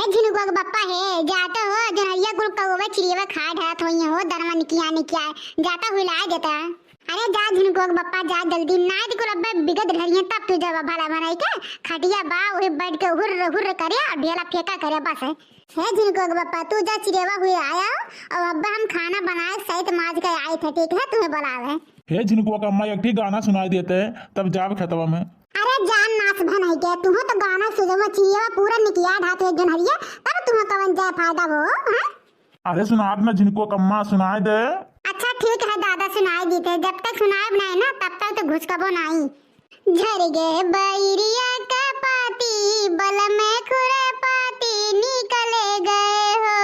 हे झिनुआ के बप्पा हे जाता हो जनरिया गुल कौवा चिड़िया खा ढात होई हो दरमा निकिया जाता हुई ला देता। अरे जा झिनुआ के बप्पा जा जल्दी ना देखो रब्बे बिगड़ रही तब तू जब भला भलाई के खटिया बा ओहे बैठ के हुर्र हुर्र करे और ढेला फेंका करे बस है। हे झिनुआ के बप्पा तू जा चिड़िया हुए आया और अब्बा हम खाना बनाए सहित माज के आए थे ठीक है तुम्हें बुलावे। हे झिनुआ का अम्मा एक गाना सुनाई देते तब जाब खेतवा में। अरे जान नाच भनाई के तुम्हें तो गाना सुजवा चिड़िया पूरा निकिया ढाते जनरिया तब तुम्हें कवन जाए फायदा हो हैं। अरे सुना ना झिनुआ का अम्मा सुनाई दे। अच्छा ठीक है दादा सुनाई देते जब तक सुनाए बनाए ना तब तक तो घुसकबो नहीं। झर गए बैरिया का पाती बल में खुरे पाती निकले गए हो।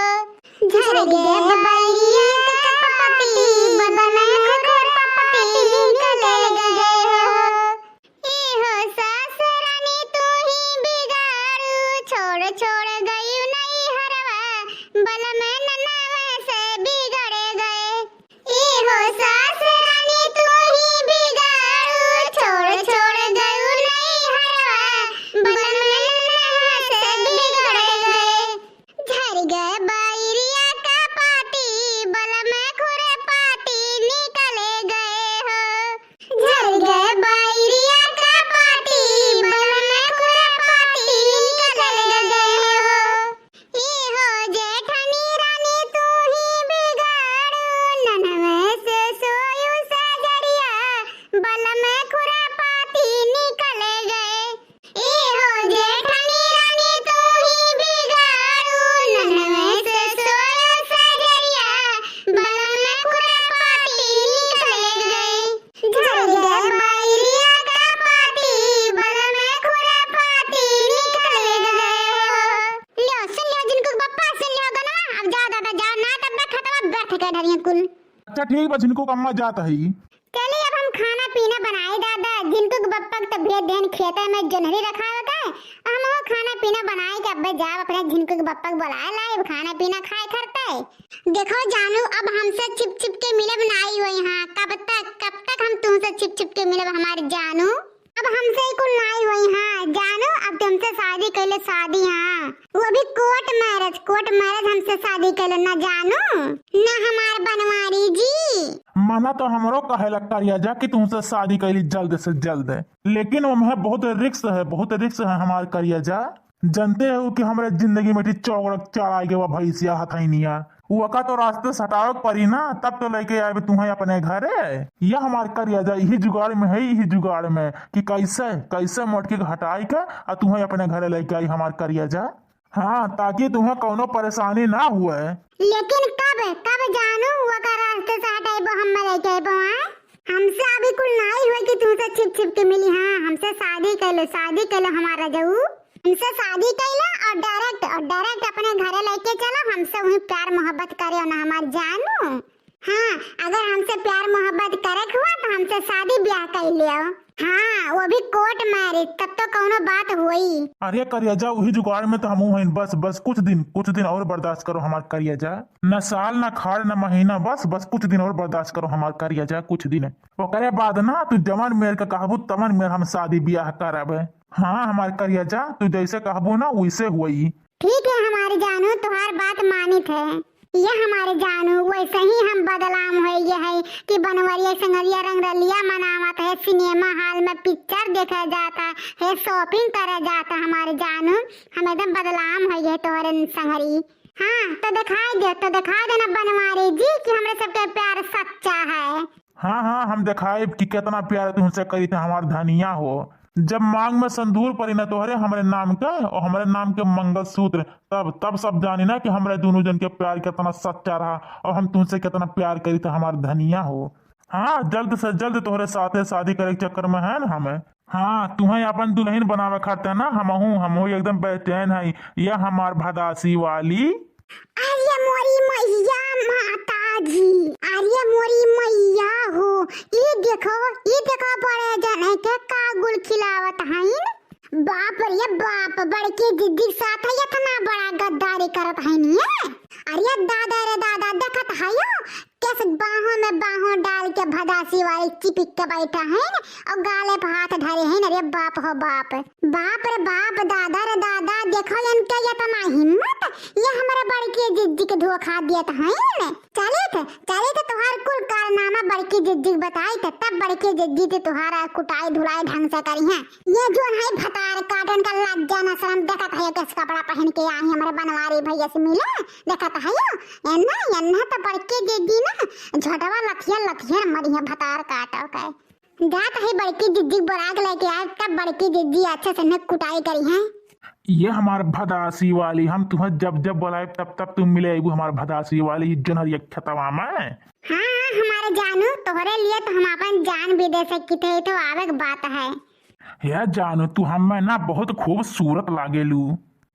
झर गए बैरिया का पाती बल में खुरे पाती निकले गए हो। ए हो सास रानी तू ही बिगाड़ू छोड़ छोड़ गई नहीं हरवा बल में नन्ना से बिगड़े गए। ए हो सास रानी तू ही बिगाड़ू छोड़ छोड़ गई नहीं हरवा बल में नन्ना से बिगड़े गए। झर गए बैरिया का पाती बल में खुरे पाती निकले गए हो। झर गए बैरिया का पाती बल में खुरे पाती निकले गए हो। ए हो जेठनी रानी तू ही बिगाड़ू नन्हे से सोयू सजरिया बल में खुरे पाती निकले गए। ए हो जेठनी रानी तू ही बिगाड़ू नन्हे से सोयू सजरिया बल में खुरे पाती निकले गए। झर गए बैरिया का पाती बल में खुरे पाती निकले गए हो। लो सुन लो जिनको बप्पा सुन लो गनवा अब जाओ दादा जाओ ना तब तक खतवा बैठ के ढरिया कुल। अच्छा ठीक बा झिनुआ का अम्मा जाता है। चलिए अब हम खाना पीना बनाए दादा जिनको बप्पा के तबियत देन खेते में जनहरी रखा होता है हम वो खाना पीना बनाए के अब जाओ अपने जिनको बप्पा को बुलाए लाए खाना पीना खाए करते है। देखो जानू अब हमसे छिप छिप के मिले बनाई हो यहाँ कब तक हम तुमसे छिप छिप के मिले हमारे जानू अब हमसे ही कुल नाई हो यहाँ जानू अब तुमसे शादी कर ले शादी हाँ वो भी कोर्ट मैरिज हमसे शादी कर ले ना जानू ना हमारे बनवारी जी। मना तो हमरो कहे लगता रिया जा कि तुमसे शादी कैली जल्द से जल्द है लेकिन वो बहुत रिक्स है हमारे करिया जा। जानते हो कि हमारे जिंदगी में चौड़क चढ़ाई के वो भैंसिया हथैनिया वो का तो रास्ते सटाव पड़ी ना तब तो लेके आए तुम्हें अपने घरे। यह हमारे करिया जा यही जुगाड़ में है यही जुगाड़ में कि कैसे मोटकी हटाई के और तुम्हें अपने घरे लेके आई हमारे करिया जा। हाँ ताकि तुम्हें कोनो परेशानी ना हुए। लेकिन कब जानू वो का रास्ते से हटाइबो हम लेके आइबो हमसे अभी कुल नहीं हुए कि तुमसे छिप के मिली। हाँ हमसे शादी कर लो हमारा जाऊ हमसे शादी कर लो और डायरेक्ट अपने घरे लेके चलो हमसे वही प्यार मोहब्बत करे ना हमार जानू। हाँ अगर हमसे प्यार मोहब्बत करे हुआ तो हमसे शादी ब्याह कर लियो। हाँ वो भी कोर्ट मैरिज तब तो कोनो बात हुई। अरे करिया जा वही जुगाड़ में तो हम हैं बस कुछ दिन और बर्दाश्त करो हमारे करिया जा न साल न खाड़ न महीना बस कुछ दिन और बर्दाश्त करो हमारे करिया जा कुछ दिन ओकरे बाद ना तू जमन मेर का कहबू तमन मेर हम शादी ब्याह करब। हाँ हमारे करिया जा तू जैसे कहबू ना वैसे हुई। ठीक है हमारे जानू तुम्हार बात मानित है ये हमारे जानू वैसे ही हम बदलाम हो ये है कि बनवरिया संगरिया रंग रलिया मनावत है सिनेमा हॉल में पिक्चर देखा जाता है शॉपिंग करा जाता हमारे जानू हम एकदम बदलाम हो ये तोहरे संगरी। हाँ तो दिखा देना बनवारी जी कि हमारे सबके प्यार सच्चा है। हाँ हम दिखाए कि कितना प्यार तुमसे करी थे हमारे धनिया हो। जब मांग में संदूर पड़ी ना तोहरे हमारे नाम का और हमारे नाम के मंगलसूत्र तब सब जानी ना कि हमारे दोनों जन के प्यार कितना सच्चा रहा और हम तुमसे कितना प्यार करी थे हमारे धनिया हो। हाँ जल्द से जल्द तोहरे साथे शादी करे के चक्कर में है ना हमें। हाँ तुम्हें अपन दुल्हन बनावे खाते ना हम एकदम बेचैन है यह हमार भदासी वाली। अरे मोरी मैया माता जी अरे मोरी मैया हो ये देखो बड़े जने के कागुल खिलावत हैं बाप रे बाप बड़के जिद्दी साथ है इतना बड़ा गद्दारी करत है नहीं। अरे दादा रे दादा देखत है कैसे बाहों में बाहों डाल के भदासी वाली चिपक के बैठा है और गाले पे हाथ धरे हैं। अरे बाप हो बाप रे बाप दादा रे दादा देखो इनके इतना हिम्मत जिज्जी के धुआ खा दिया था हैं चले थे तुहार कुल कारनामा बड़की जिज्जी बताई थे, तब बड़की जिज्जी ते तुहारा कुटाई धुलाई ढंग से करी है। ये जो है भतार काटन का लज्जा न शर्म देखत है किस कपड़ा पहन के आई हमारे बनवारी भैया से मिले देखत है एन्ना तो बड़की जिज्जी ना झटवा लथिया मरी है भतार काटो का जात है बड़की जिज्जी बराग लेके आए, तब बड़की जिज्जी अच्छे से न कुटाई करी है। ये हमार भदासी वाली, हम तुम्हें जब जब बुलाए तब तुम मिले हमारे भदासी वाली जनहरिया खतवा में। हाँ हमारे जानू तोहरे लिए तो हम अपन जान भी दे सकते थे, तो आवे बात है। यह जानू तू हमें ना बहुत खूबसूरत लागेलू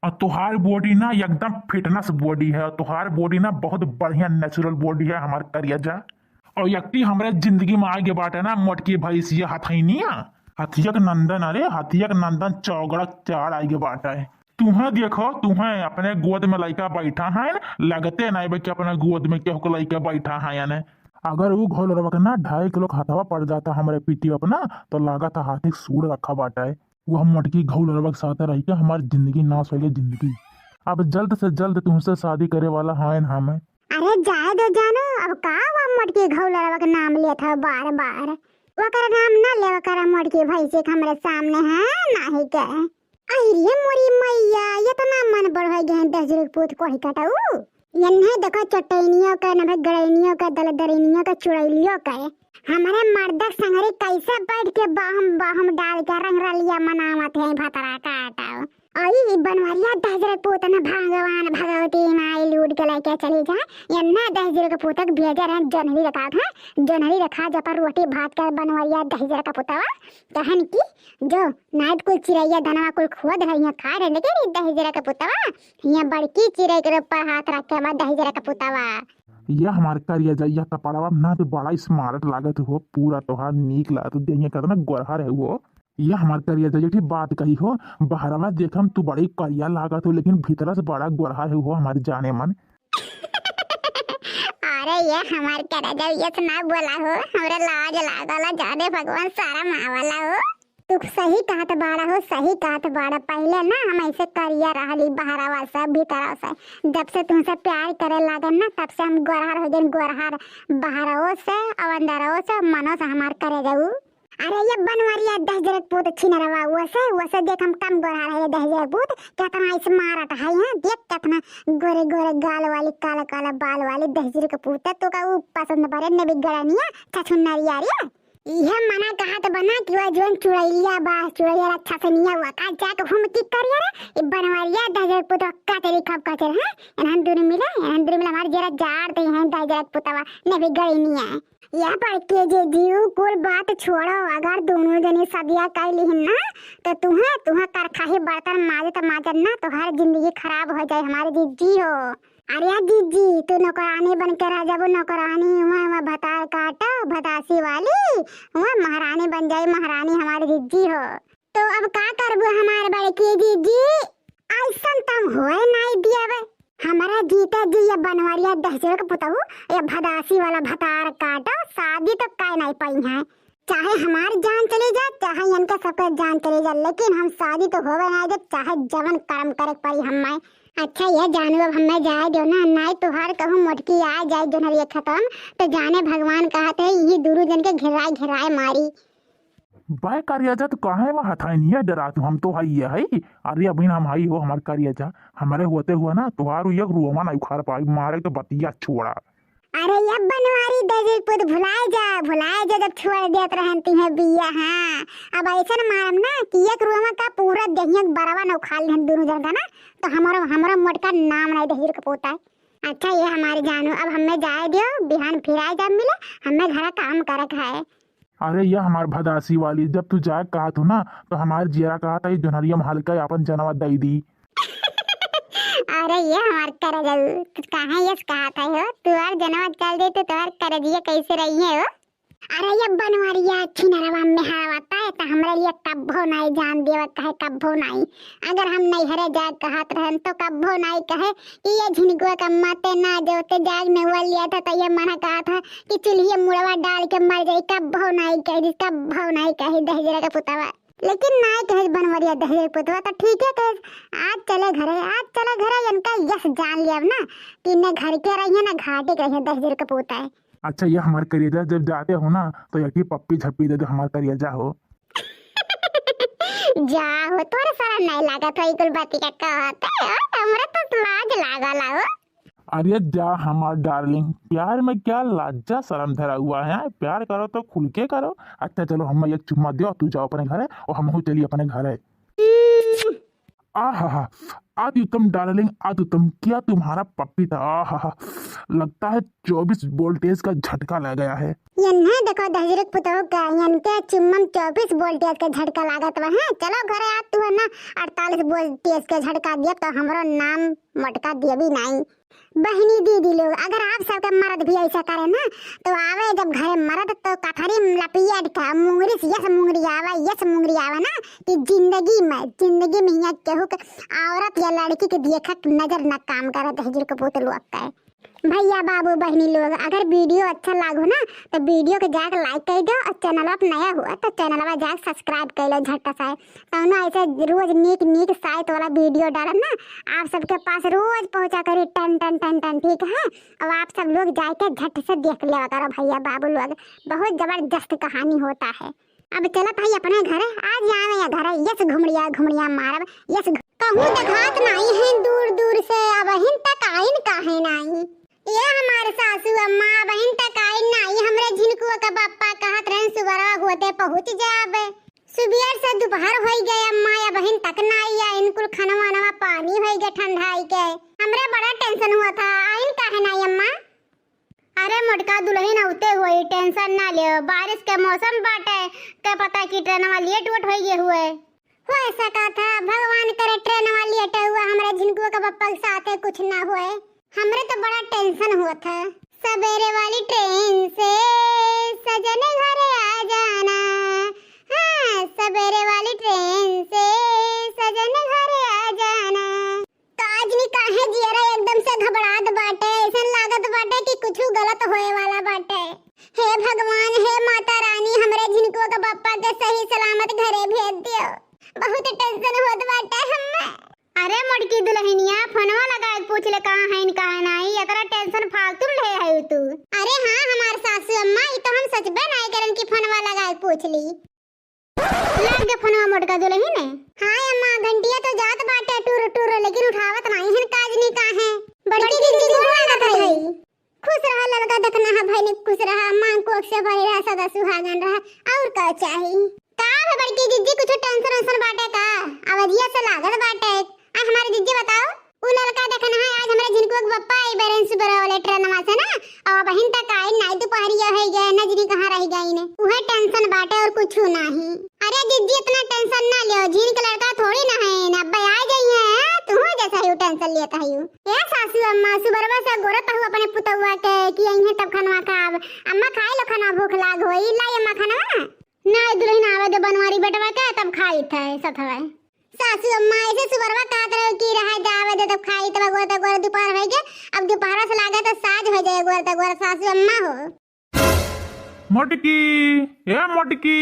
और तुहार बॉडी ना एकदम फिटनेस बॉडी है, तुहार बॉडी ना बहुत बढ़िया नेचुरल बॉडी है हमारे करिया। और यक्ति हमारे जिंदगी में आगे बाटे ना मोटकी भैंसिया हथैनिया हथियक नंदन, अरे हथियक नंदन चौगड़ा चार आगे बाटा है। तुम्हें देखो तुम्हें अपने गोद में लड़का बैठा है लगते नहीं भाई कि अपने गोद में केहू लड़का बैठा है यानी अगर वो घोल ना 2.5 किलो हथवा पड़ जाता हमारे पीठी अपना तो लागत हाथी सूर रखा बाटा है। वो हम मोटकी घोल साथ रह के हमारी जिंदगी नाश हो गई जिंदगी। अब जल्द से जल्द तुमसे शादी करे वाला है हमें। अरे जाए दो जानू, अब का वो मोटकी घोलरवा का नाम लिया था बार बार, वकर नाम ना ले वकर मोटकी भैंसी हमरे सामने है नहीं के। अरे मोरी मैया ये तो ना मन बढ़ गए 10 रुपये पूत कोही कटाऊ यन्हे देखो चटैनियों का न गड़ैनियों का दलदरिनियों का चुड़ैलियों का हमारे मर्दक संगरी कैसे बैठ के बाहम डाल के रंग रलिया मनावत है भतरा काटाओ। आई बनवरिया 10 रुपये पूत न भगवान भगवती माई लूट के लेके चली जाए यन्ना 10 रुपये पूतक भेजा रहे जनहरी रखा था जनहरी रखा जब पर रोटी भात कर बनवरिया 10 रुपये का पुतवा कहन की जो नाइट कुल चिड़ैया धनवा कुल खोद रही है खा रहे लेकिन 10 रुपये का पुतवा यहाँ बड़की चिड़ै के ऊपर हाथ रख के बाद 10 रुपये का पुतवा। यह हमारे करिया जाइया कपड़वा ना तो बड़ा स्मार्ट लागत हो पूरा तोहार नीक लागत देखिए कितना गोरहा है वो। यह हमारे करिया जाइया ठीक बात कही हो बहरवा देखम तू बड़ी करिया लागत हो लेकिन भीतर से बड़ा गोरहा है वो हमारे जाने मन। अरे ये हमारे करा जाओ ये तो ना बोला हो हमरे लाज लागला जाने भगवान सारा मावाला हो। तू सही कहत बाड़ा हो सही कहत बाड़ा पहले ना हम ऐसे करिया रहली बहरावा सब भीतरा से जब से तुमसे प्यार करे लागन ना तब से हम गोरहार हो गए गोरहार बहराओ से और अंदराओ से मनो से हमार करे जाऊ। अरे ये बनवरिया 10 रुपये पूत छीन रवा वैसे देख हम कम गोरहार है 10 रुपये पूत कितना स्मार्ट है यहाँ देख कितना गोरे गोरे गाल वाली काला काला बाल वाली 10 रुपये पूत तो का वो पसंद पड़े न बिगड़निया छछुन्नरिया रे यह मना कहा तो बना कि वह जोन चुड़ैलिया बा चुड़ैलिया अच्छा से नहीं हुआ का जाके हम की करिया रे बनवरिया 10 रुपये पूत का तेरी खप का चल है एनहन दूर मिला हमारे जरा जार दे हैं 10 रुपये पूतवा न बिगड़ी नहीं है। यह पढ़ के जे जीव कुल बात छोड़ो अगर दोनों जने सदिया कर लिहिन ना तो तुम्हें करखाही बर्तन माजत ना तो हर जिंदगी खराब हो जाए हमारी जिज्जी हो। अरे जिज्जी तू नौकरानी बन के रह जाबो नौकरानी वहाँ भतार काटो भतासी वाली वहाँ महारानी बन जाए महारानी हमारी जिज्जी हो। तो अब का करबो हमारे बड़की जिज्जी ऐसा तम होए नहीं दिया वे हमारा जीता जी ये बनवरिया 10 रुपये का पुतहू ये भदासी वाला भतार काटो शादी तो कह नहीं पाई है चाहे हमारी जान चली जाए चाहे इनका सबका जान चली जाए लेकिन हम शादी तो होवे नहीं जब चाहे जवन कर्म करे पड़ी हमें। अच्छा ये जानू अब हमें जाए दो ना नहीं तो हर कहूँ मोटकी आ जाए जनहरिया खत्म तो जाने भगवान कहते हैं ये दूर जन के घिराए मारी बाय करिया जा तो कहाँ वहाँ था नहीं डरा तू हम तो हाई है अरे अभी हम हाई हो हमारे करिया जा हमारे होते हुआ ना तुम्हारू एक रोमा नहीं उखाड़ पाई मारे तो बतिया छोड़ा। अरे ये बनवारी 10 रुपये पूत भुलाए जा जब छोड़ देते रहती है बिया। हाँ अब ऐसा न मारम ना कि एक रोमा का पूरा दहिया बराबर न उखाड़ ले दोनों जन का ना तो हमारा मोटका नाम नहीं 10 रुपये का पोता है। अच्छा ये हमारे जानू अब हमें जाए दियो बिहान फिराए जब मिले हमें घर काम करक है। अरे यह हमारे भदासी वाली जब तू जाए कहा तू ना तो हमारे जिया कहा था जनहरिया में हल्का अपन जनवा दई दी। अरे ये हमारे करजल कहाँ ये कहा था हो तुहार जनवा चल दे तो तुहार करजिया कैसे रही है हो। अरे ये बनवरिया अच्छी नरवा में हवाता है तो हमारे लिए कब्बो नहीं जान देवा कहे कब्बो नहीं अगर हम नहीं हरे जाग कहत रहन तो कब्बो नहीं कहे कि ये झिनगुआ का माते ना जोते जाग ने हुआ लिया था तो ये मना कहा था कि चुल्हिए मुड़वा डाल के मर जाए कब्बो नहीं कहे 10 रुपये का पुतवा लेकिन नाय कहे बनवरिया दहेज पुतवा तो ठीक है कहे आज चले घरे इनका यस जान लिया अब ना कि न घर के रही ना घाटे के रही दहेज का पोता है। अच्छा ये हमारे करियजा जब जाते हो ना तो यही पप्पी झप्पी दे दो हमारे करियजा हो। जा हो तोरे सारा नहीं लागा तो कुल बाती का कहते हमरा तो लाज लागा लाओ। अरे जा हमार डार्लिंग, प्यार में क्या लाजा शर्म धरा हुआ है, प्यार करो तो खुल के करो। अच्छा चलो हम एक चुम्मा दो, तू जाओ अपने घर और हम चलिए अपने घर। आहा अति उत्तम डार्लिंग, अति उत्तम। क्या तुम्हारा पप्पी था, आहा लगता है 24 वोल्टेज का झटका लग गया है। यन्हे देखो दहेज पुतौ का यनके चुम्मम 24 वोल्टेज का झटका लागत बा है। चलो घरे आ तू है ना 48 वोल्टेज का झटका दिया तो हमरो नाम मटका दिया भी नहीं। बहनी दीदी लोग अगर आप सबके मर्द भी ऐसा करे ना तो आवे जब घरे मर्द तो कथरी लपियट का मुंगरी यस मुंगरी आवे ना कि जिंदगी में यहाँ केहू के औरत या लड़की के देखत नजर न काम करे दहेज के पुत लोग का। भैया बाबू बहनी लोग अगर वीडियो अच्छा लागो ना तो वीडियो के जाके लाइक कर दो और चैनल पर नया हुआ तो चैनल पर जाके सब्सक्राइब कर लो झट्टा सा। तो ना ऐसे रोज नीक साइट वाला वीडियो डालम ना आप सबके पास रोज पहुंचा करी टन ठीक है। अब आप सब लोग जाके झट से देख लिया करो भैया बाबू लोग, बहुत जबरदस्त कहानी होता है। अब चलो भाई अपने घर आज आवे या घर यस घुमड़िया मारब यस कहूँ देखात नहीं है दूर से अब हिन तक आइन काहे नहीं। ये हमारे सासू अम्मा बहन तक आई नहीं हमरे झिनकुआ का पापा कहत रहन सुबह होते पहुंच जाबे। सुबह से दोपहर हो गए अम्मा या बहन तक ना आई या इनकुल खाना पानी हो गए ठंडाई के। हमरे बड़ा टेंशन हुआ था आइन काहे नहीं अम्मा। अरे मोटका दुल्हन औते हुए टेंशन ना ले, बारिश के मौसम बाटे क्या पता कि ट्रेनवा लेट हो गए हुए हो सका था। भगवान करे ट्रेनवा लेट हुआ हमरे झिनकुआ का पापा के साथ कुछ ना हुए। हमरे तो बड़ा टेंशन हुआ था। सवेरे वाली ट्रेन से सजन घर आ जाना, हाँ सवेरे वाली ट्रेन से सजन घर आ जाना। काजनी काहे जियरा एकदम से घबराहट बाटे, ऐसा लागत बाटे कि कुछ गलत होए वाला बाटे। हे भगवान हे माता रानी हमरे झिनकुआ का पप्पा के सही सलामत घरे भेज दियो, बहुत टेंशन होत बाटे हम्मे। अरे मोटकी दुल्हनिया फोनवा लगा पूछ ले कहां है इन कहां नहीं, एकरा टेंशन फालतू ले है तू। अरे हां हमार सासू अम्मा ई तो हम सचबे नहीं करन की फोनवा लगा पूछ ली। लग गए फोनवा मोटका दुल्हन। हां अम्मा घंटिया तो जात बाटे टूर लेकिन उठावत नहीं है काजनी काहे। बड़की दीदी गोड़ लागत है। खुश रहा लड़का देखना है भाई ने खुश रहा मां को अक्षय भरी रहा सदा सुहागन रहा और का चाहिए। का बड़की दीदी कुछ टेंशन बाटे का अवधिया से लागत बाटे। आज हमारी दीदी बताओ उ लड़का देखना है आज हमारे झिनकुआ के पप्पा आई बेरन सुबह वाले ट्रेनवा से ना और बहन तक आई नहीं दोपहरिया है गए नजरी कहां रह गई ने उहे टेंशन बाटे और कुछ नहीं। अरे दीदी इतना टेंशन ना लियो, झिन के लड़का थोड़ी ना है ना अब्बा आ गई है तू जैसा ही टेंशन लेता है। ए सासू अम्मा सुबह से गोरत हुआ अपने पुतवा के कि यहीं तब खाना खाब अम्मा खाई लो खाना भूख लाग होई लाई अम्मा खाना ना दुल्हन आवे दे बनवारी बेटवा के तब खाई थे सथवा। सासू अम्मा ऐसे सुबरवा कहत रहे कि रह जावे दे तब खाई तब गोर दोपहर हो गए अब दोपहर से लागे तो साज हो जाए गोर सासू अम्मा हो। मोटकी ए मोटकी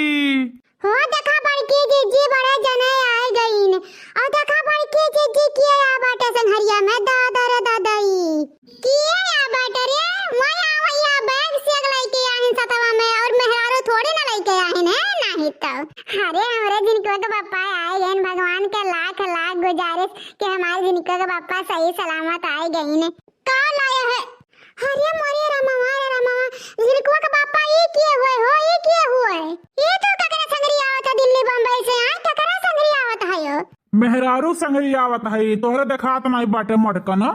हो देखा बड़की जीजी बड़े जने आए गईन और देखा बड़की जीजी किए आ बाटे संघरिया में दादा रे दादाई किए आ बाटे रे मैं आवैया बैग से लेके आहिन सतवा में और मेहरारू थोड़ी ना लेके आहिन है नहीं तो। अरे हमरे जिनको के पापा आए गए भगवान के लाख गुजारिश कि हमारे जिनको के पापा सही सलामत आए गए ने का लाया है। अरे मोरे रामा जिनको के पापा ये किए हुए ये तो ककरा संगरी आवत दिल्ली बम्बई से आ ककरा संगरी आवत है यो मेहरारू संगरी आवत है तोहरे देखात नहीं बाटे मटका ना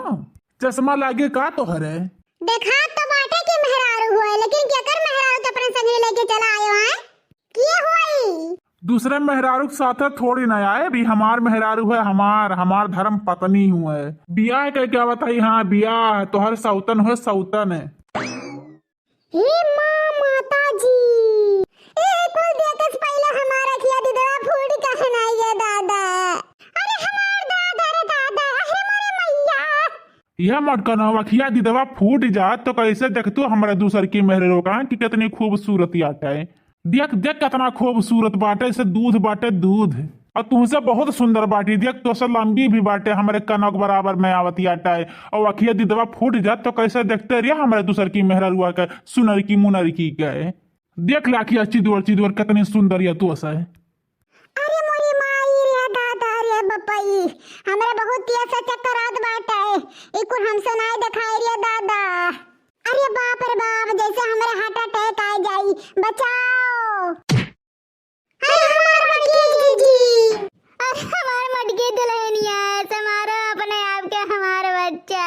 चश्मा लागे का तोहरे देखात तो बाटे कि मेहरारू हुए लेकिन क्या कर मेहरारू के अपने संगरी लेके चला आयो है किए हुई दूसरे मेहरारू के साथ थोड़ी ना आए भी हमार मेहरारू है हमार धर्म पत्नी हुए बियाह के क्या बताई। हाँ बियाह तोहर सौतन हुए सौतन है। हे मां माता जी ए कुल देखस पहले हमारा किया दीदवा फूड कहे नहीं है दादा। अरे हमार दादा रे दादा हे मारे मैया यह मटका ना वखिया दीदवा फूट जात तो कैसे देख तू हमारे दूसर की मेहरारू का कि कितनी खूबसूरती आटा है। देख देख कितना खूबसूरत बाटे, से दूध बाटे दूध। और तुमसे बहुत सुंदर बाटी, देख तो से लंबी भी बाटे, हमारे कनक बराबर में आवती आटा है। और अखिया दिदवा फूट जात तो कैसे देखते रहिए हमारे दूसर की मेहरा के सुनर की मुनर की के। देख ला कि चिदवर कितनी सुंदर है तो से। अरे मोरी माई रे दादा रे बपई, हमरा बहुत ही ऐसा चक्करात बाटे, एक हमसे नहीं दिखाई रे दादा। अरे बाप रे बाप, जैसे हमारे हार्ट अटैक आ जाई, बचाओ। अरे हमार मटकी जी, अरे हमार मटकी दुल्हनिया समारो अपने आप के हमार बच्चा।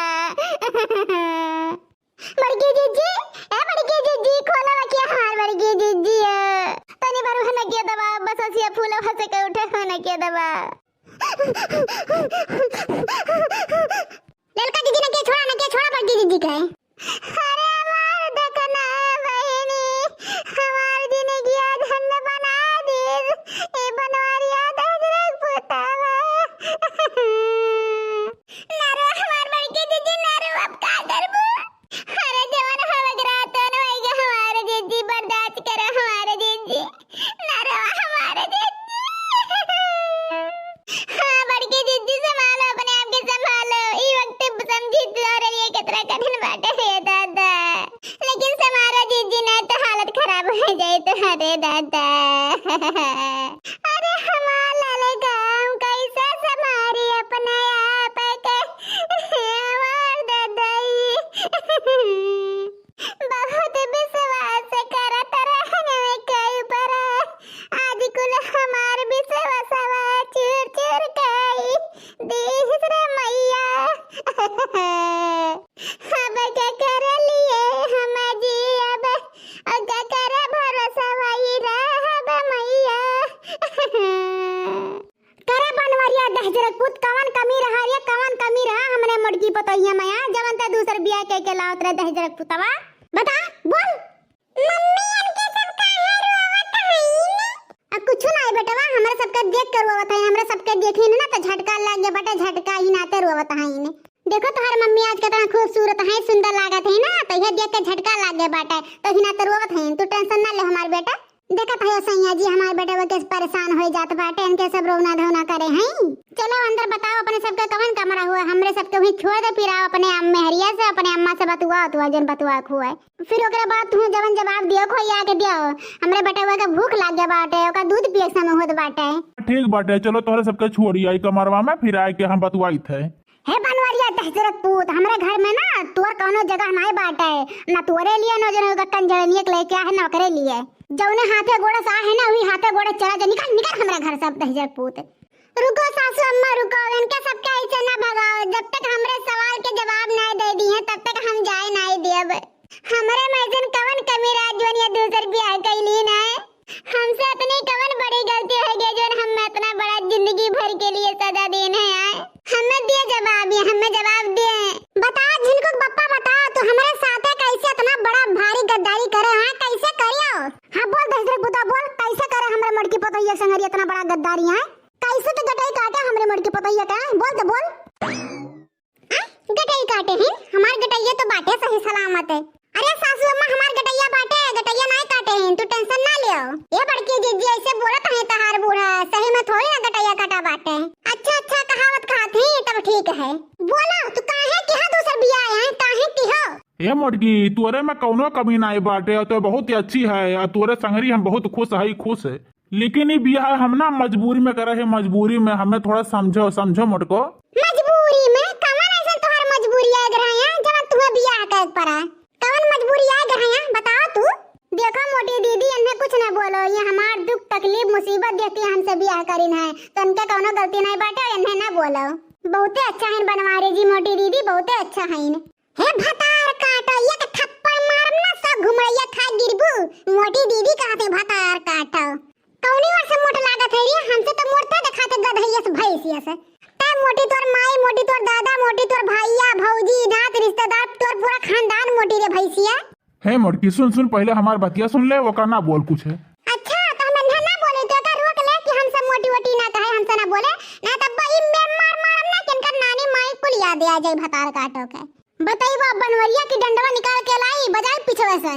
मटकी जी, ए मटकी जी खोलो रखिए हमार मटकी जी। तनी बार हने के दबा, बस असिया फूल हंसे के उठे हने के दबा। ललका दीदी ने के छोड़ा मटकी जी के। अरे हमार देखना बहनी, हमार जिंदगी धन्य बना दे, ए बनवारिया दजरक पुतावा। नारो हमार मटकी जी नारो, अब का करबो? अरे जवान हवग रात न वैगे हमारे जीजी, बर्दाश्त करो हमारे जीजी, नारो हमारे जीजी। हाँ बड़की जीजी संभालो, अपने आप के संभालो, ई वक्त समझी तोरे लिए कितना कठिन बाटे है दादा, लेकिन समारो जीजी ना तो हालत खराब हो जाए तो हरे दादा। अरे हमार लाले गाँव कैसे समारी अपने आप के हमार दादाई। बहुत विश्वास करत रहने के ऊपर आज कुल हमार विश्वास चूर चूर गई देश रे मैया। अब क्या कर लिए हम जी, अब क्या करे भरोसा वही रहब मैया। करे बनवरिया दहजरक पुत, कवन कमी रहा रे, कवन कमी रहा हमने मुर्गी पतोइया माया, जवन त दूसर बिया के लावत रे दहजरक पुतवा, बता बोल। मम्मी इनके सब काहे रोवत हईन? कुछ नहीं बेटवा, हमरा सबके देख कर रोवत है, हमरा सबके देखी ना तो झटका लग गया बेटा, झटका ही नाते रोवत हईन। देखो तोहर मम्मी आज कितना खूबसूरत है, सुंदर लागत है ना, तो ये देख के झटका लग गया बेटा, तो ही नाते रोवत हईन। तू टेंशन ना ले हमार बेटा, देखत है सैया जी हमार बेटा वो कैसे परेशान हो जात बाटे, इनके सब रोना धोना करे हैं। चलो अंदर बताओ अपने सबका कवन कमरा हुआ, हमरे सबके वही छोड़ दे, फिर आओ अपने मेहरिया से अपने अम्मा से बतुआ जन बतुआ हुआ, फिर ओकरे बाद तू जवन जवाब दियो खोई आके दियो। हमरे बेटा वो का भूख लाग गया बाटे, ओका दूध पिए समय होत बाटे। ठीक बाटे, चलो तोहरे सबके छोड़ी आई कमरवा में, फिर आए के हम बतुआई थे। हे बनवरिया दहजरक पूत, हमरे घर में ना तोर कौनो जगह नहीं बाटे, ना तोरे लिए ना जन कंजरनिया के लेके है ना ओकरे लिए, जौने हाथे गोड़े सा है ना वही हाथे गोड़े चला जा, निकल निकल हमरे घर सब दहजरक पूत। रुको सासू अम्मा रुको, इनके सबके ऐसे ना भगाओ, जब तक हमरे सवाल के जवाब नहीं दे दिए तब तक हम जाए नहीं देब। हमरे मैजन कवन कमी राजवन या दूसर ब्याह कैली ना, हमसे इतनी कवन बड़ी गलती हो गई जो हम इतना बड़ा जिंदगी भर के लिए सजा देने आए। हमें दिए जवाब, ये हमें जवाब दिए, बता जिनको बप्पा बता तो हमारे साथ कैसे इतना बड़ा भारी गद्दारी करे हैं, कैसे करियो? हाँ बोल दहजरक पुता बोल, कैसे करे हमरे मड़की पतोइया संगरी इतना बड़ा गद्दारी है, कैसे तो गटाई काटे हमरे मड़की पतोइया का, बोल तो बोल। गटाई काटे हैं हमार गटैया तो बाटे सही सलामत है। अरे सासू अम्मा हमार गटैया बाटे, गटैया नहीं काटे हैं, तू टेंशन ना लियो। ये बड़की जीजी ऐसे बोलत है तहार बूढ़ा, सही में थोड़ी ना गटैया काटा बाटे। अच्छा अच्छा कहावत खात है तब ठीक है, बोला तू काहे की हा दूसर बिया आए हैं, काहे की हो? ए मोटकी तोरे में कौनो कमी नहीं बाटे, और तो बहुत ही अच्छी है, और तोरे संगरी हम बहुत खुश है, लेकिन ये बिया हम ना मजबूरी में करे है, मजबूरी में हमें थोड़ा समझो मोटको। मजबूरी में कवन ऐसा तोहर मजबूरी आ गया है जब तुम्हें बियाह कर पड़ा, कवन मजबूरी आ गया है बताओ तू। देखो मोटी दीदी इन्हें कुछ न बोलो, ये हमार दुख तकलीफ मुसीबत देखती है हमसे बियाह करीन है, तो उनका कौनो गलती नहीं बाटे, इन्हें ना बोलो। बहुते अच्छा है बनवारी जी मोटी दीदी, बहुते अच्छा है। हे भतार काटा ये के थप्पड़ मारम ना सब घुमड़िया खा गिरबू, मोटी दीदी कहते भतार काटा कौनी वर से मोट लागत है रे, हमसे तो मोटता दिखाते गधैया से भैंसिया से। ते मोटी तोर माई, मोटी तोर दादा, मोटी तोर भैया भौजी नात रिश्तेदार, तोर पूरा खानदान मोटी रे भैंसिया। हे मोटकी सुन पहले हमार बतिया सुन ले, वो करना बोल कुछ है। अच्छा तो हम ना बोले तो का रोक ले कि हम सब मोटी वोटी ना कहे, हमसे ना बोले ना, तब भाई मैं मारम ना किनका नानी माई कुल याद आ जाए भतार काटो के। बताई वो बनवरिया की डंडवा निकाल के लाई बजाए पीछे से।